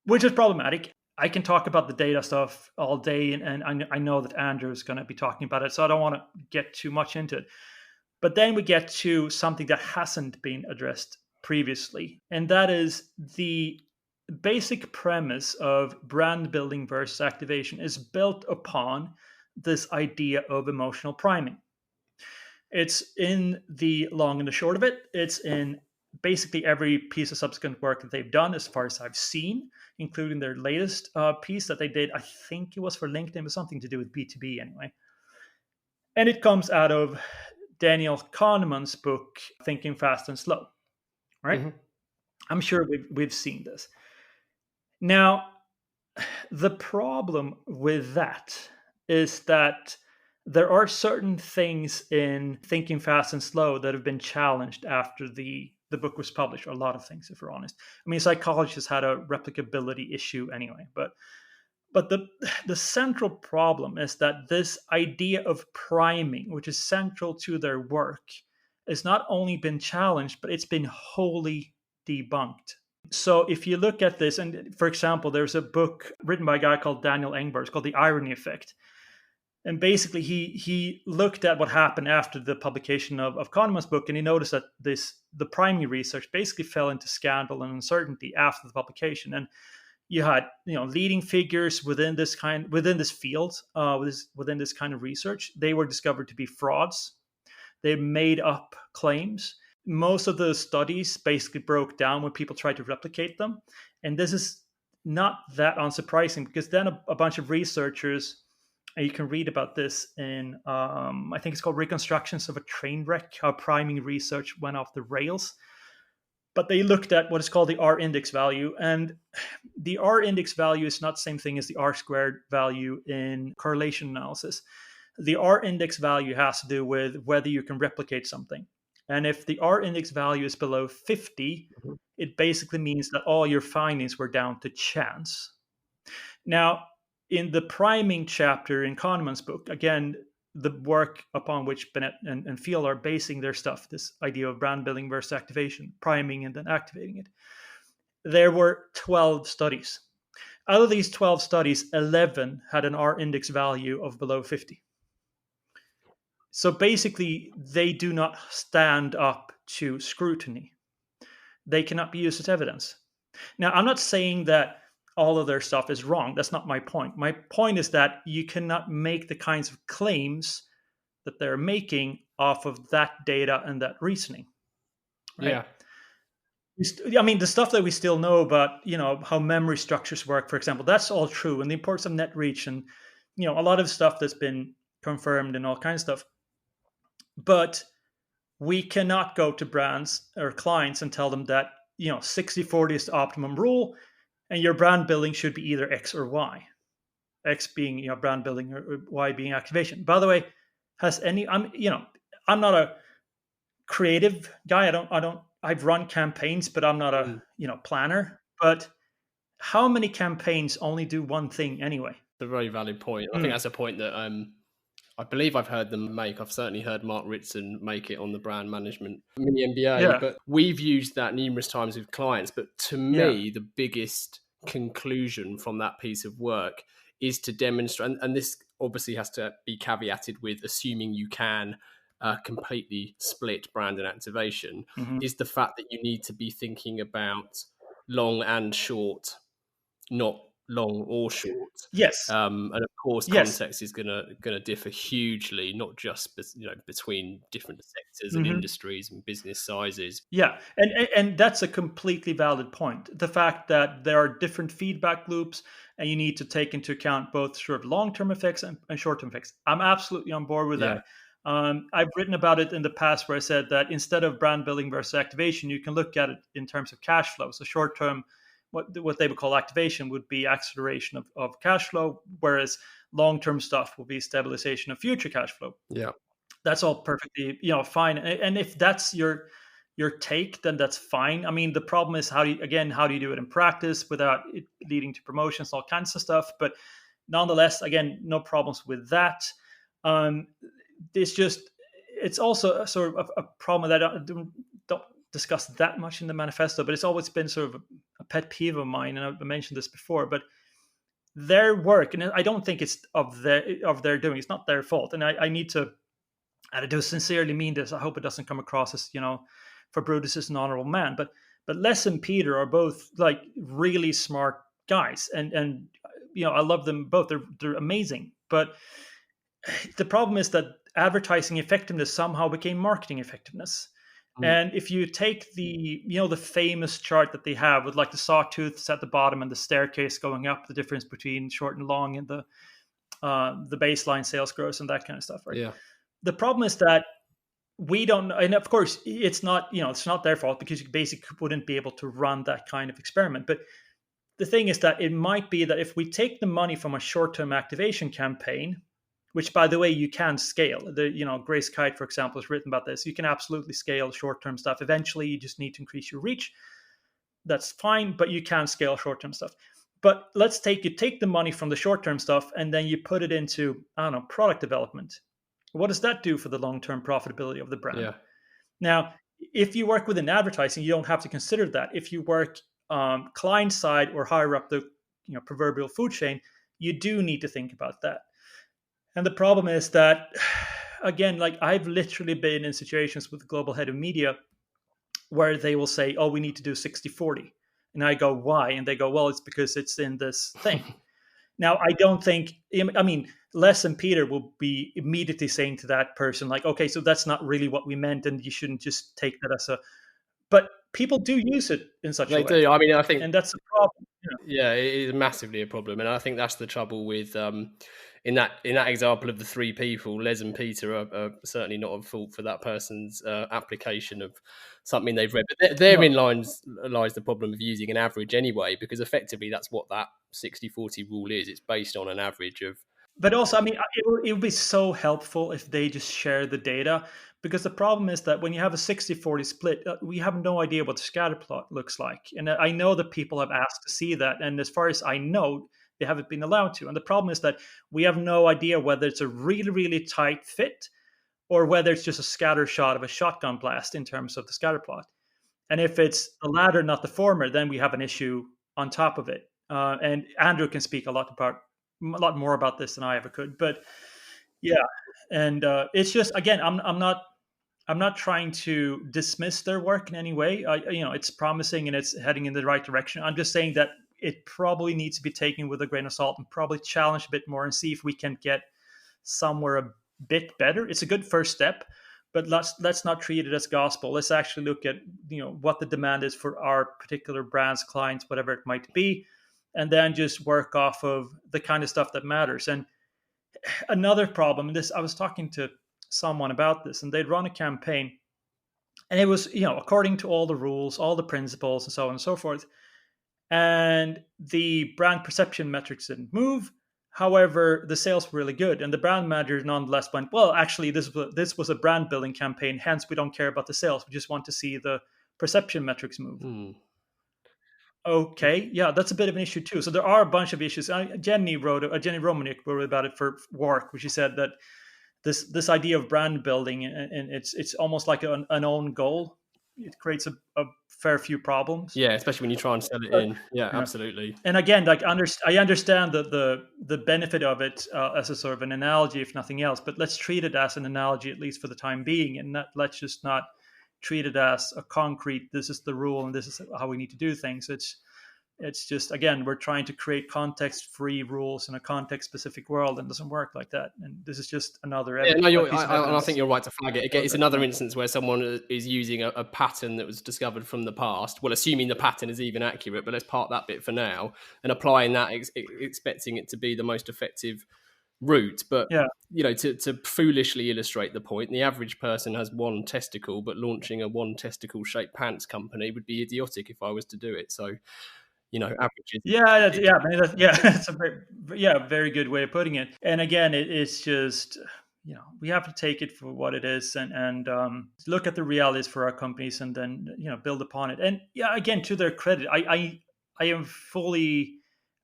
which is problematic. I can talk about the data stuff all day, and I know that Andrew is going to be talking about it, so I don't want to get too much into it. But then we get to something that hasn't been addressed previously, and that is the basic premise of brand building versus activation is built upon this idea of emotional priming. It's in the long and the short of it. It's in basically every piece of subsequent work that they've done, as far as I've seen, including their latest piece that they did. I think it was for LinkedIn, with something to do with B2B anyway. And it comes out of Daniel Kahneman's book, Thinking Fast and Slow, right? Mm-hmm. I'm sure we've seen this. Now, the problem with that is that there are certain things in Thinking Fast and Slow that have been challenged after the book was published, or a lot of things, if we're honest. I mean, psychologists had a replicability issue anyway, but the central problem is that this idea of priming, which is central to their work, has not only been challenged, but it's been wholly debunked. So if you look at this, and for example, there's a book written by a guy called Daniel Engberg. It's called The Irony Effect. And basically, he looked at what happened after the publication of Kahneman's book, and he noticed that the priming research basically fell into scandal and uncertainty after the publication. And you had leading figures within this field, within this kind of research. They were discovered to be frauds. They made up claims. Most of the studies basically broke down when people tried to replicate them. And this is not that unsurprising, because then a bunch of researchers, and you can read about this in, I think it's called Reconstructions of a Train Wreck, how priming research went off the rails. But they looked at what is called the R-index value. And the R-index value is not the same thing as the R-squared value in correlation analysis. The R-index value has to do with whether you can replicate something. And if the R-index value is below 50, it basically means that all your findings were down to chance. Now, in the priming chapter in Kahneman's book, again, the work upon which Bennett and Field are basing their stuff, this idea of brand building versus activation, priming and then activating it, there were 12 studies. Out of these 12 studies, 11 had an R-index value of below 50. So basically, they do not stand up to scrutiny. They cannot be used as evidence. Now, I'm not saying that all of their stuff is wrong. That's not my point. My point is that you cannot make the kinds of claims that they're making off of that data and that reasoning. Right? Yeah. I mean, the stuff that we still know about, how memory structures work, for example, that's all true. And the importance of net reach and, a lot of stuff that's been confirmed and all kinds of stuff. But we cannot go to brands or clients and tell them that, 60-40 is the optimum rule, and your brand building should be either X or Y. X being, brand building, or Y being activation. By the way, I'm not a creative guy. I've run campaigns, but I'm not a, planner. But how many campaigns only do one thing anyway? It's a very valid point. I think that's a point that I believe I've heard them make. I've certainly heard Mark Ritson make it on the brand management mini MBA, but we've used that numerous times with clients. But to me, the biggest conclusion from that piece of work is to demonstrate, and this obviously has to be caveated with assuming you can completely split brand and activation, is the fact that you need to be thinking about long and short, not long or short. Yes. And of course, context is going to differ hugely, not just between different sectors and industries and business sizes. Yeah, and that's a completely valid point. The fact that there are different feedback loops, and you need to take into account both long-term effects and short-term effects. I'm absolutely on board with that. I've written about it in the past where I said that instead of brand building versus activation, you can look at it in terms of cash flow. So short-term, what they would call activation would be acceleration of cash flow, whereas long-term stuff will be stabilization of future cash flow. Yeah, that's all perfectly fine. And if that's your take, then that's fine. I mean, the problem is how do you do it in practice without it leading to promotions, all kinds of stuff. But nonetheless, again, no problems with that. It's also a sort of a problem that I don't discuss that much in the manifesto, but it's always been sort of a pet peeve of mine, and I've mentioned this before, but their work, and I don't think it's of their doing, it's not their fault, and I need to And I do sincerely mean this. I hope it doesn't come across as, for Brutus is an honorable man. But Les and Peter are both like really smart guys, and I love them both. They're amazing. But the problem is that advertising effectiveness somehow became marketing effectiveness. And if you take the famous chart that they have with like the sawtooths at the bottom and the staircase going up, the difference between short and long, and the baseline sales growth and that kind of stuff, right? Yeah. The problem is that we don't, and of course it's not their fault, because you basically wouldn't be able to run that kind of experiment. But the thing is that it might be that if we take the money from a short-term activation campaign, which by the way you can scale, Grace Kite, for example, has written about this. You can absolutely scale short-term stuff. Eventually you just need to increase your reach. That's fine, but you can scale short-term stuff. But let's take the money from the short-term stuff and then you put it into, I don't know, product development. What does that do for the long-term profitability of the brand? Yeah. Now, if you work within advertising, you don't have to consider that. If you work client side or higher up the proverbial food chain, you do need to think about that. And the problem is that, again, like I've literally been in situations with the global head of media where they will say, oh, we need to do 60-40. And I go, why? And they go, well, it's because it's in this thing. Now, I don't think, Les and Peter will be immediately saying to that person, like, okay, so that's not really what we meant, and you shouldn't just take that as a... But people do use it in such a way. They do. I mean, I think... And that's a problem. Yeah, it is massively a problem. And I think that's the trouble with... in that example of the three people, Les and Peter are certainly not at fault for that person's application of something they've read. But therein lies the problem of using an average anyway, because effectively that's what that 60-40 rule is. It's based on an average of... But also, it would be so helpful if they just share the data, because the problem is that when you have a 60-40 split, we have no idea what the scatter plot looks like. And I know that people have asked to see that. And as far as I know, they haven't been allowed to. And the problem is that we have no idea whether it's a really, really tight fit or whether it's just a scatter shot of a shotgun blast in terms of the scatter plot. And if it's the latter, not the former, then we have an issue on top of it. And Andrew can speak a lot more about this than I ever could. But yeah, and it's just, again, I'm not trying to dismiss their work in any way. It's promising and it's heading in the right direction. I'm just saying that it probably needs to be taken with a grain of salt and probably challenge a bit more and see if we can get somewhere a bit better. It's a good first step, but let's not treat it as gospel. Let's actually look at what the demand is for our particular brands, clients, whatever it might be, and then just work off of the kind of stuff that matters. And another problem, and I was talking to someone about this, and they'd run a campaign, and it was according to all the rules, all the principles, and so on and so forth. And the brand perception metrics didn't move. However, the sales were really good. And the brand manager nonetheless went, well, actually, this was a brand building campaign. Hence, we don't care about the sales. We just want to see the perception metrics move. Okay, yeah, that's a bit of an issue too. So there are a bunch of issues. Jenny Romaniuk wrote about it for Work, which she said that this idea of brand building, and it's almost like an own goal. It creates a fair few problems. Yeah, especially when you try and sell it in. Yeah, absolutely. And again, like I understand the benefit of it as a sort of an analogy, if nothing else. But let's treat it as an analogy, at least for the time being, and let's just not treat it as a concrete. This is the rule, and this is how we need to do things. It's just, again, we're trying to create context-free rules in a context-specific world, and it doesn't work like that. And this is just another evidence. I think you're right to flag it. Again, it's another instance where someone is using a pattern that was discovered from the past. Well, assuming the pattern is even accurate, but let's park that bit for now, and applying that, expecting it to be the most effective route. But to foolishly illustrate the point, the average person has one testicle, but launching a one testicle shaped pants company would be idiotic if I was to do it. So averages. That's a very good way of putting it. And again, it's just, we have to take it for what it is and look at the realities for our companies and then, build upon it. And again, to their credit, I am fully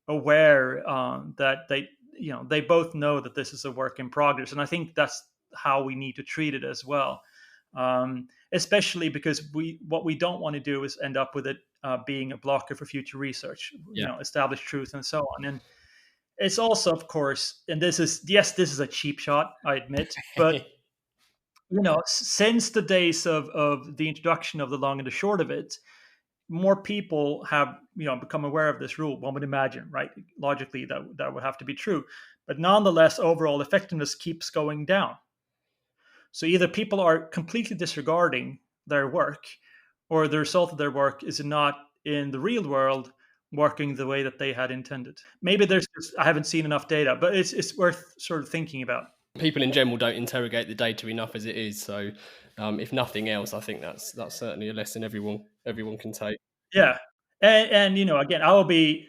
aware that they both know that this is a work in progress. And I think that's how we need to treat it as well. Especially because what we don't want to do is end up with it being a blocker for future research, establish truth and so on. And it's also, of course, and this is a cheap shot, I admit, but Since the days of the introduction of the long and the short of it, more people have become aware of this rule. One would imagine, right? Logically, that would have to be true. But nonetheless, overall effectiveness keeps going down. So either people are completely disregarding their work, or the result of their work is not in the real world working the way that they had intended. Maybe I haven't seen enough data, but it's worth sort of thinking about. People in general don't interrogate the data enough as it is. So, if nothing else, I think that's certainly a lesson everyone can take. Yeah, and again, I will be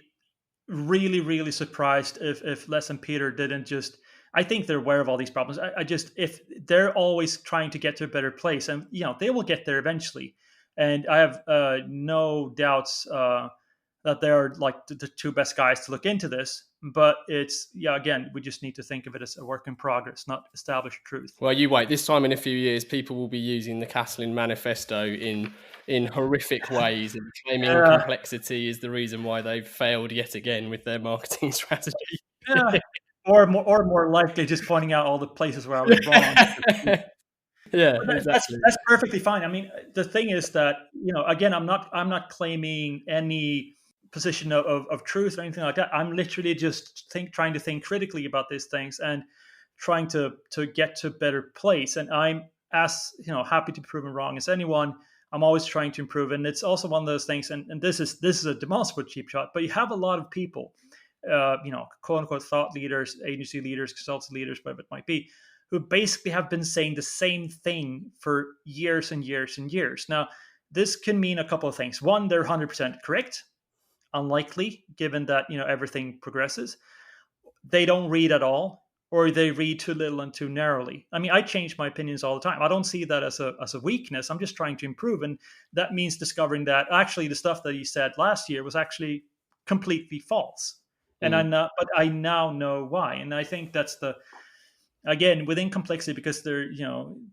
really, really surprised if Les and Peter didn't just. I think they're aware of all these problems. I just, if they're always trying to get to a better place, and they will get there eventually. And I have no doubts that they're like the two best guys to look into this. But it's again, we just need to think of it as a work in progress, not established truth. Well, you wait. This time in a few years, people will be using the Castlin Manifesto in horrific ways and claiming complexity is the reason why they've failed yet again with their marketing strategy. Yeah. Or more likely, just pointing out all the places where I was wrong. Yeah, exactly. That's perfectly fine. I mean, the thing is that again, I'm not claiming any position of truth or anything like that. I'm literally just trying to think critically about these things and trying to get to a better place. And I'm as happy to be proven wrong as anyone. I'm always trying to improve, and it's also one of those things. And this is a demonstrable cheap shot, but you have a lot of people, quote unquote thought leaders, agency leaders, consultant leaders, whatever it might be, who basically have been saying the same thing for years and years and years. Now, this can mean a couple of things. One, they're 100% correct, unlikely given that everything progresses. They don't read at all, or they read too little and too narrowly. I mean, I change my opinions all the time. I don't see that as a weakness. I'm just trying to improve, and that means discovering that actually the stuff that he said last year was actually completely false. And but I now know why. And I think that's again, within complexity, because there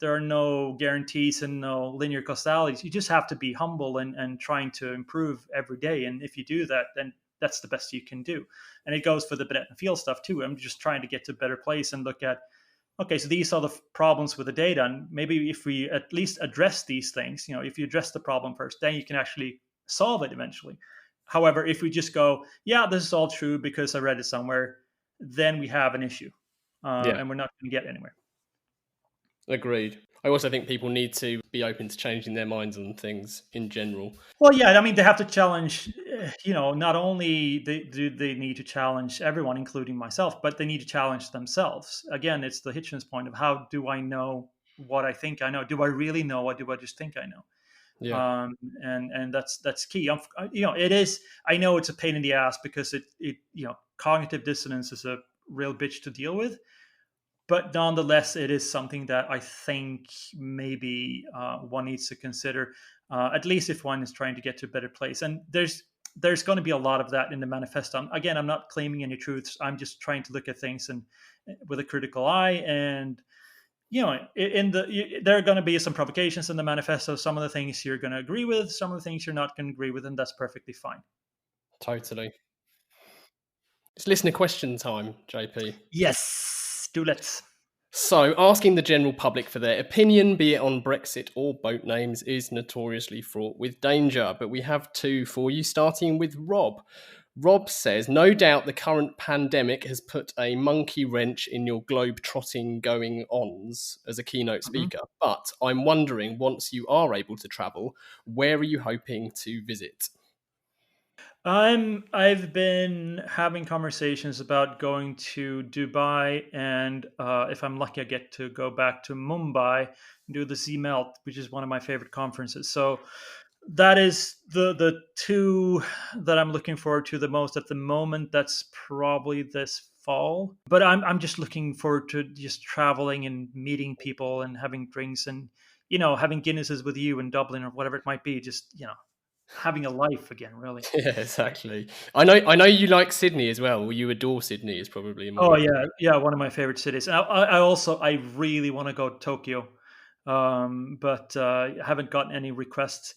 are no guarantees and no linear causalities. You just have to be humble and trying to improve every day. And if you do that, then that's the best you can do. And it goes for the Bennett and Field stuff too. I'm just trying to get to a better place and look at, okay, so these are the problems with the data. And maybe if we at least address these things, if you address the problem first, then you can actually solve it eventually. However, if we just go, yeah, this is all true because I read it somewhere, then we have an issue. And we're not going to get anywhere. Agreed. I also think people need to be open to changing their minds on things in general. Well, yeah, I mean, they have to challenge, not only do they need to challenge everyone, including myself, but they need to challenge themselves. Again, it's the Hitchens point of how do I know what I think I know? Do I really know, or do I just think I know? Yeah. And that's key. It is. I know it's a pain in the ass because it cognitive dissonance is a real bitch to deal with, but nonetheless, it is something that I think maybe one needs to consider, at least if one is trying to get to a better place. And there's going to be a lot of that in the manifesto. Again, I'm not claiming any truths. I'm just trying to look at things and with a critical eye. And there are going to be some provocations in the manifesto. Some of the things you're going to agree with, some of the things you're not going to agree with, and that's perfectly fine. Totally. It's listener question time, JP. Yes, do let's. So, asking the general public for their opinion, be it on Brexit or boat names, is notoriously fraught with danger. But we have two for you, starting with Rob. Rob says, no doubt the current pandemic has put a monkey wrench in your globe-trotting going-ons as a keynote speaker. But I'm wondering, once you are able to travel, where are you hoping to visit? I've been having conversations about going to Dubai, and if I'm lucky, I get to go back to Mumbai and do the Z-Melt, which is one of my favorite conferences. So that is the two that I'm looking forward to the most at the moment. That's probably this fall. But I'm just looking forward to just traveling and meeting people and having drinks and having Guinnesses with you in Dublin or whatever it might be. Just having a life again, really. Yeah, exactly. I know you like Sydney as well. You adore Sydney is probably one of my favorite cities. And I really want to go to Tokyo, but I haven't gotten any requests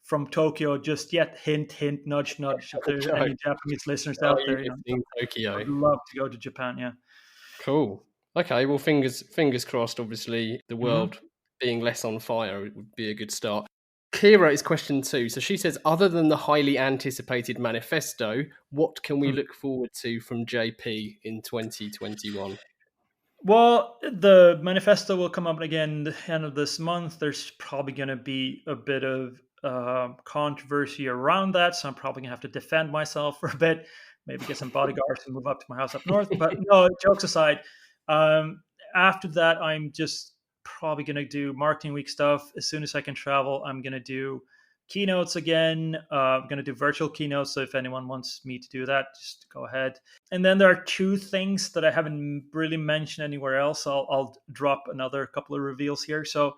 from Tokyo just yet. Hint, hint, nudge, nudge. If there's any Japanese listeners out there, Tokyo. I'd love to go to Japan. Yeah. Cool. Okay. Well, fingers crossed. Obviously, the world being less on fire would be a good start. Kira is question 2. So she says, other than the highly anticipated manifesto, what can we look forward to from JP in 2021? Well, the manifesto will come up again the end of this month. There's probably going to be a bit of controversy around that, so I'm probably going to have to defend myself for a bit, maybe get some bodyguards and move up to my house up north. But no, jokes aside, after that, I'm just probably going to do marketing week stuff. As soon as I can travel, I'm going to do keynotes again. I'm going to do virtual keynotes, so if anyone wants me to do that, just go ahead. And then there are 2 things that I haven't really mentioned anywhere else. I'll drop another couple of reveals here. So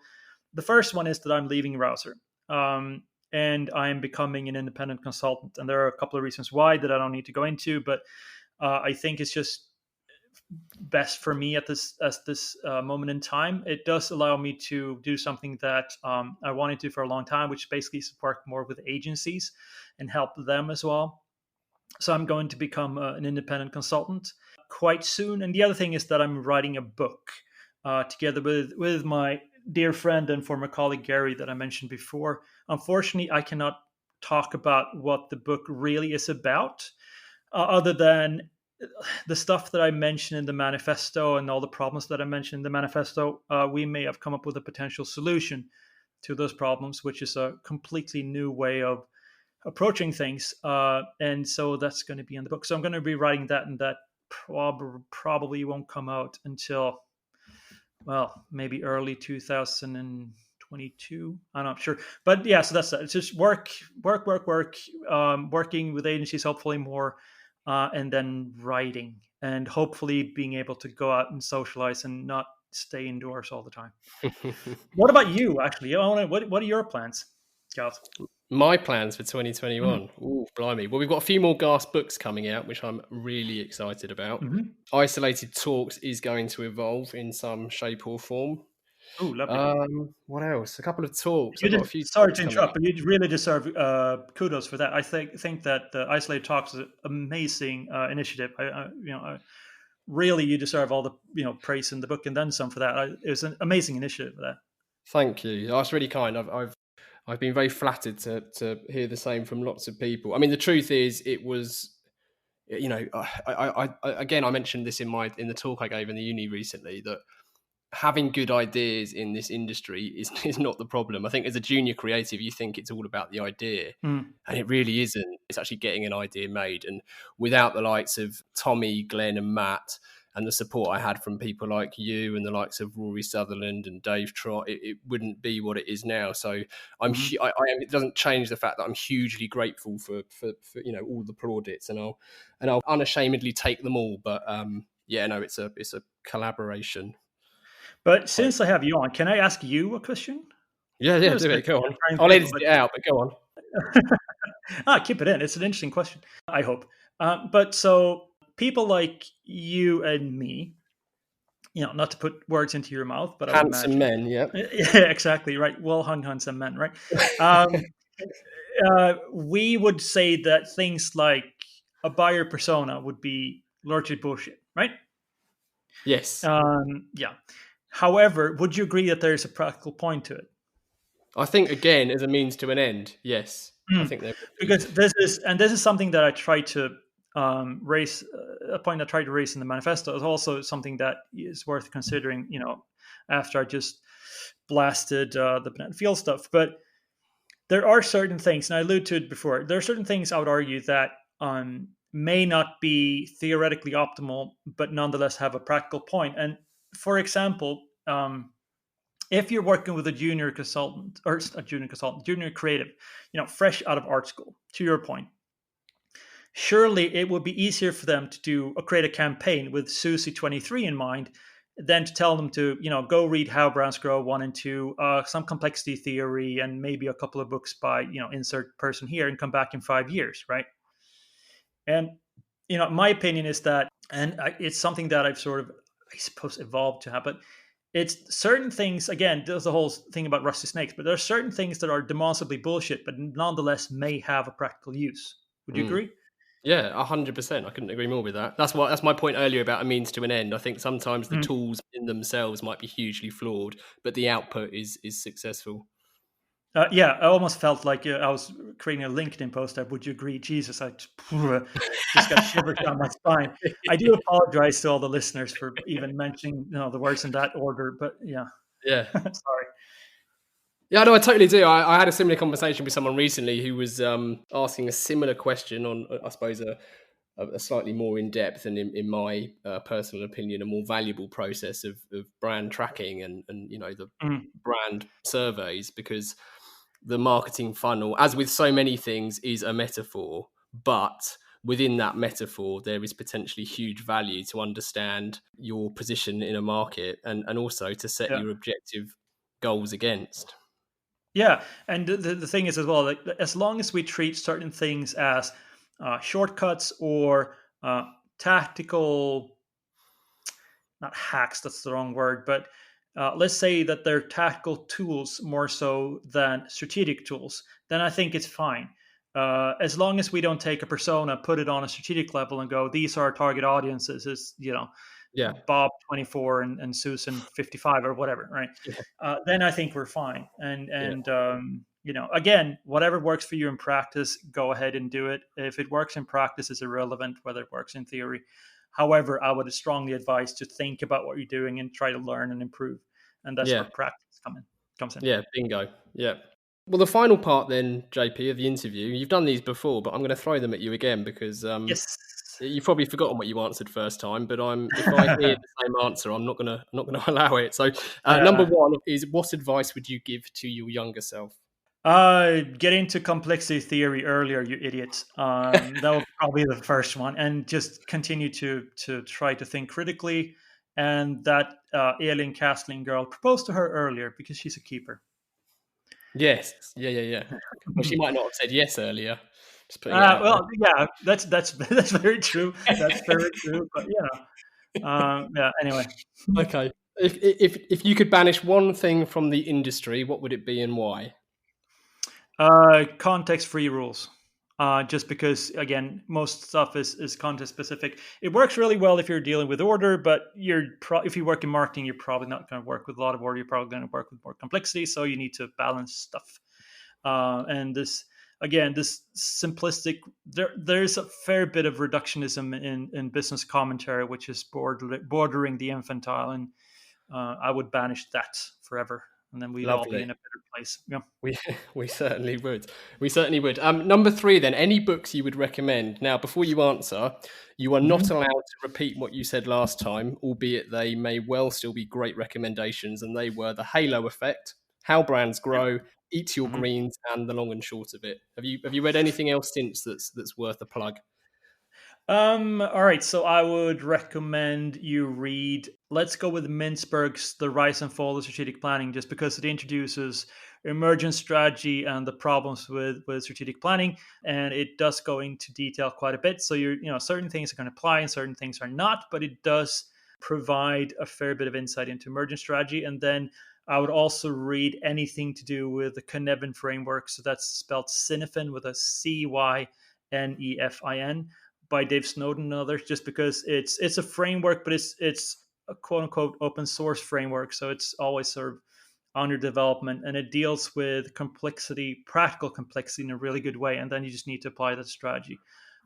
the first one is that I'm leaving Rouser, and I'm becoming an independent consultant. And there are a couple of reasons why that I don't need to go into, but I think it's just best for me at this moment in time. It does allow me to do something that I wanted to for a long time, which basically support more with agencies and help them as well. So I'm going to become an independent consultant quite soon. And the other thing is that I'm writing a book together with my dear friend and former colleague Gary that I mentioned before. Unfortunately, I cannot talk about what the book really is about, other than the stuff that I mentioned in the manifesto and all the problems that I mentioned in the manifesto. We may have come up with a potential solution to those problems, which is a completely new way of approaching things. And so that's going to be in the book. So I'm going to be writing that, and that probably won't come out until, well, maybe early 2022. I'm not sure. But yeah, so that's that. It's just work, working with agencies, hopefully more, and then writing, and hopefully being able to go out and socialize and not stay indoors all the time. What about you, actually? What are your plans, Giles? My plans for 2021. Ooh, blimey. Well, we've got a few more Gasp books coming out, which I'm really excited about. Isolated Talks is going to evolve in some shape or form. Oh, lovely. What else? A couple of talks. You I've got did, a few sorry talks to coming interrupt, up. but you really deserve kudos for that. I think that the Isolated Talks is an amazing initiative. Really, you deserve all the praise in the book and then some for that. It was an amazing initiative for that. Thank you. That's really kind. I've been very flattered to hear the same from lots of people. I mean, the truth is, it was, I again, I mentioned this in the talk I gave in the uni recently, that having good ideas in this industry is not the problem. I think as a junior creative, you think it's all about the idea, and it really isn't. It's actually getting an idea made. And without the likes of Tommy, Glenn, and Matt, and the support I had from people like you and the likes of Rory Sutherland and Dave Trott, it wouldn't be what it is now. So it doesn't change the fact that I'm hugely grateful for all the plaudits, and I'll unashamedly take them all. But it's a collaboration. But since I have you on, can I ask you a question? Yeah, do it. Go on. I'll edit it out, but go on. Keep it in. It's an interesting question, I hope. But so people like you and me, not to put words into your mouth, but handsome men, yeah. Yeah, exactly, right. Well-hung handsome men, right? We would say that things like a buyer persona would be largely bullshit, right? Yes. Yeah. However, would you agree that there's a practical point to it? I think, again, as a means to an end, yes. I think there because this is something that I try to raise. A point I tried to raise in the manifesto is also something that is worth considering. After I just blasted the Banana Field stuff, but there are certain things, and I alluded to it before. There are certain things I would argue that may not be theoretically optimal, but nonetheless have a practical point. And for example, if you're working with a junior consultant or a junior creative, fresh out of art school, to your point, surely it would be easier for them to create a campaign with Susie 23 in mind than to tell them to, go read How Browns Grow 1 and 2, some complexity theory, and maybe a couple of books by, insert person here, and come back in 5 years, right? And, my opinion is that, and it's something that I've sort of, I suppose, evolved to have, but it's certain things, again, there's the whole thing about rusty snakes, but there are certain things that are demonstrably bullshit, but nonetheless may have a practical use. Would you agree? Yeah, 100%. I couldn't agree more with that. That's my point earlier about a means to an end. I think sometimes the Mm. tools in themselves might be hugely flawed, but the output is successful. Yeah, I almost felt like I was creating a LinkedIn post that, would you agree? Jesus, I just got shivers down my spine. I do apologize to all the listeners for even mentioning the words in that order, but yeah, Yeah. sorry. Yeah, no, I totally do. I had a similar conversation with someone recently who was asking a similar question on, I suppose, a slightly more in depth and, in my personal opinion, a more valuable process of brand tracking and the Mm, brand surveys, because the marketing funnel, as with so many things, is a metaphor. But within that metaphor, there is potentially huge value to understand your position in a market and also to set yeah. your objective goals against. Yeah, and the thing is as well, like as long as we treat certain things as shortcuts or tactical, not hacks, that's the wrong word, but let's say that they're tactical tools more so than strategic tools, then I think it's fine. As long as we don't take a persona, put it on a strategic level, and go, these are our target audiences, is Yeah. Bob 24 and Susan 55 or whatever, right? Yeah. Then I think we're fine. Yeah. Again, whatever works for you in practice, go ahead and do it. If it works in practice, it's irrelevant whether it works in theory. However, I would strongly advise to think about what you're doing and try to learn and improve, and that's Yeah. where practice comes in. Yeah. Bingo. Yeah. Well, the final part then, JP, of the interview, you've done these before, but I'm going to throw them at you again because Yes. you've probably forgotten what you answered first time. But if I hear the same answer, I'm not gonna allow it. So, number Yeah. one is, what advice would you give to your younger self? Get into complexity theory earlier, you idiots. That would probably be the first one, and just continue to try to think critically. And that alien Castlin girl, proposed to her earlier because she's a keeper. Yes. Yeah. Yeah. Yeah. Well, she might not have said yes earlier. Just putting it out Well, yeah, that's that's very true. That's very true. But yeah. Anyway, there. Okay. If you could banish one thing from the industry, what would it be and why? context-free rules. Just because, again, most stuff is context specific. It works really well if you're dealing with order, but if you work in marketing, you're probably not going to work with a lot of order. You're probably going to work with more complexity. So you need to balance stuff. And this simplistic, there's a fair bit of reductionism in business commentary, which is bordering the infantile, and I would banish that forever, and then we'd all be Lovely. in a better place. Yeah. We we certainly would. We certainly would. Number three, then, any books you would recommend? Now, before you answer, you are not Mhm. allowed to repeat what you said last time, albeit they may well still be great recommendations. And they were The Halo Effect, How Brands Yeah. Grow, Eat Your Mhm. Greens, and The Long and Short of It. Have you read anything else since that's worth a plug? All right. So I would recommend you read. Let's go with Mintzberg's "The Rise and Fall of Strategic Planning," just because it introduces emergent strategy and the problems with strategic planning, and it does go into detail quite a bit. So certain things are going to apply and certain things are not, but it does provide a fair bit of insight into emergent strategy. And then I would also read anything to do with the Cynefin framework. So that's spelled Cynefin with a Cynefin by Dave Snowden and others, just because it's a framework, but it's a quote unquote open source framework, so it's always sort of under development, and it deals with complexity, practical complexity, in a really good way. And then you just need to apply that strategy.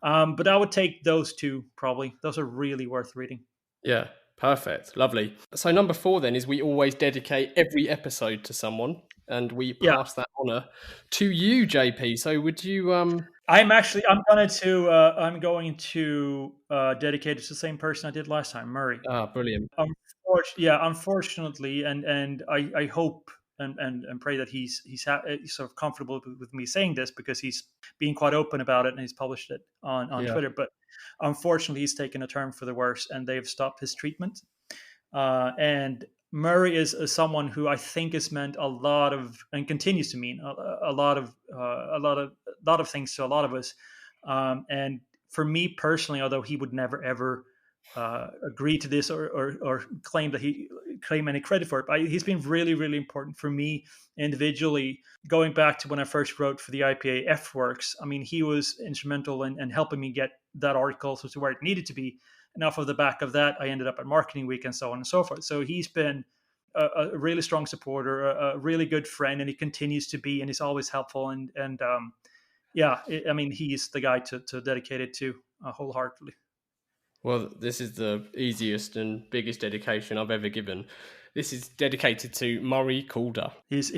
But I would take those two probably. Those are really worth reading. Yeah, perfect. Lovely. So number four then is, we always dedicate every episode to someone, and we Yeah, pass that honour to you, JP. So would you I'm going to dedicate it to the same person I did last time, Murray. brilliant. Unfortunately, and I hope and pray that he's sort of comfortable with me saying this, because he's being quite open about it and he's published it on Yeah. Twitter. But unfortunately, he's taken a turn for the worse, and they've stopped his treatment. And Murray is someone who I think has meant a lot of, and continues to mean a lot of things to a lot of us. And for me personally, although he would never ever agree to this or claim any credit for it. But he's been really, really important for me individually. Going back to when I first wrote for the IPA EffWorks, I mean, he was instrumental in helping me get that article to where it needed to be. And off of the back of that, I ended up at Marketing Week and so on and so forth. So he's been a really strong supporter, a really good friend, and he continues to be, and he's always helpful. I mean, he's the guy to dedicate it to wholeheartedly. Well, this is the easiest and biggest dedication I've ever given. This is dedicated to Murray Calder. He's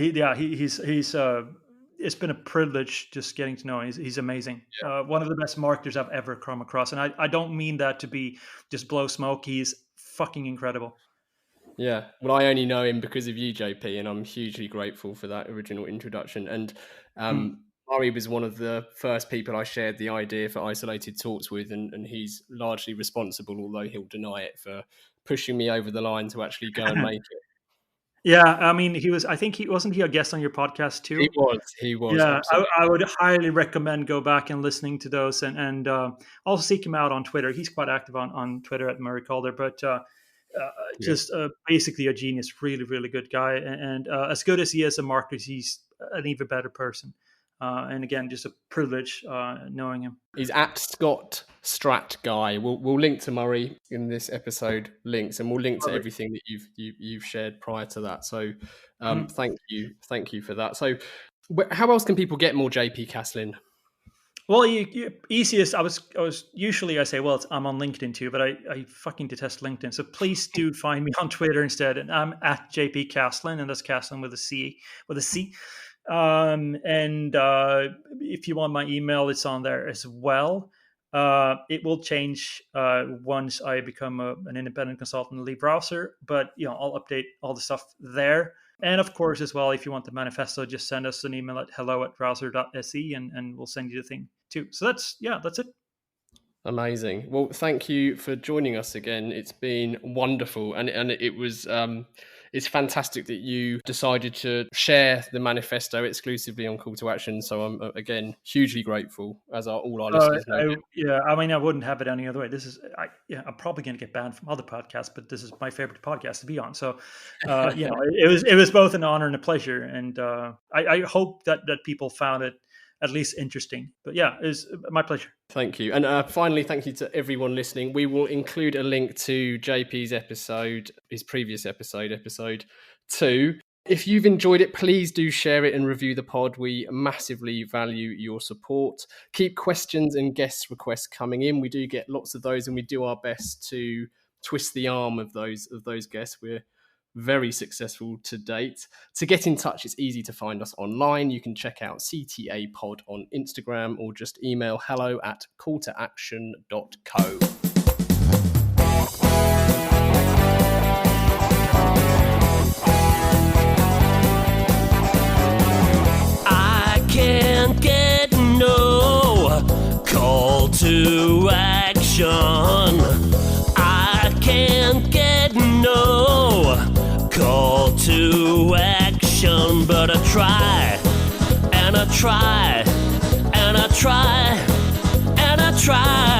it's been a privilege just getting to know him. He's amazing. Yeah. One of the best marketers I've ever come across. And I don't mean that to be just blow smoke. He's fucking incredible. Yeah. Well, I only know him because of you, JP, and I'm hugely grateful for that original introduction. And Murray was one of the first people I shared the idea for Isolated Talks with, and he's largely responsible, although he'll deny it, for pushing me over the line to actually go and make it. Yeah, I mean, wasn't he a guest on your podcast too? He was. Yeah, I would highly recommend go back and listening to those, and also seek him out on Twitter. He's quite active on Twitter at Murray Calder, but basically a genius, really, really good guy, and as good as he is a marketer, he's an even better person. And again, just a privilege knowing him. He's at Scott Strat Guy. We'll link to Murray in this episode links, and we'll link to everything that you've shared prior to that. So thank you for that. So how else can people get more JP Castlin? Well, easiest. I was usually I say, well, I'm on LinkedIn too, but I fucking detest LinkedIn. So please do find me on Twitter instead, and I'm at JP Castlin, and that's Castlin with a C. And if you want my email, it's on there as well. It will change once I become an independent consultant and lead browser, but I'll update all the stuff there. And of course, as well, if you want the manifesto, just send us an email at hello@browser.se and we'll send you the thing too. So that's it. Amazing. Well, thank you for joining us again. It's been wonderful, and it was it's fantastic that you decided to share the manifesto exclusively on Call to Action. So I'm again hugely grateful, as are all our listeners. I mean, I wouldn't have it any other way. I'm probably going to get banned from other podcasts, but this is my favorite podcast to be on. So it was both an honor and a pleasure, and I hope that people found it at least interesting. But yeah, it's my pleasure. Thank you. And finally, thank you to everyone listening. We will include a link to JP's episode, his previous episode 2. If you've enjoyed it, please do share it and review the pod. We massively value your support. Keep questions and guest requests coming in. We do get lots of those, and we do our best to twist the arm of those guests. We're very successful to date. To get in touch, it's easy to find us online. You can check out CTA Pod on Instagram, or just email hello@calltoaction.co. I can't get no call to action. I can't get no call to action, but I try, and I try, and I try, and I try.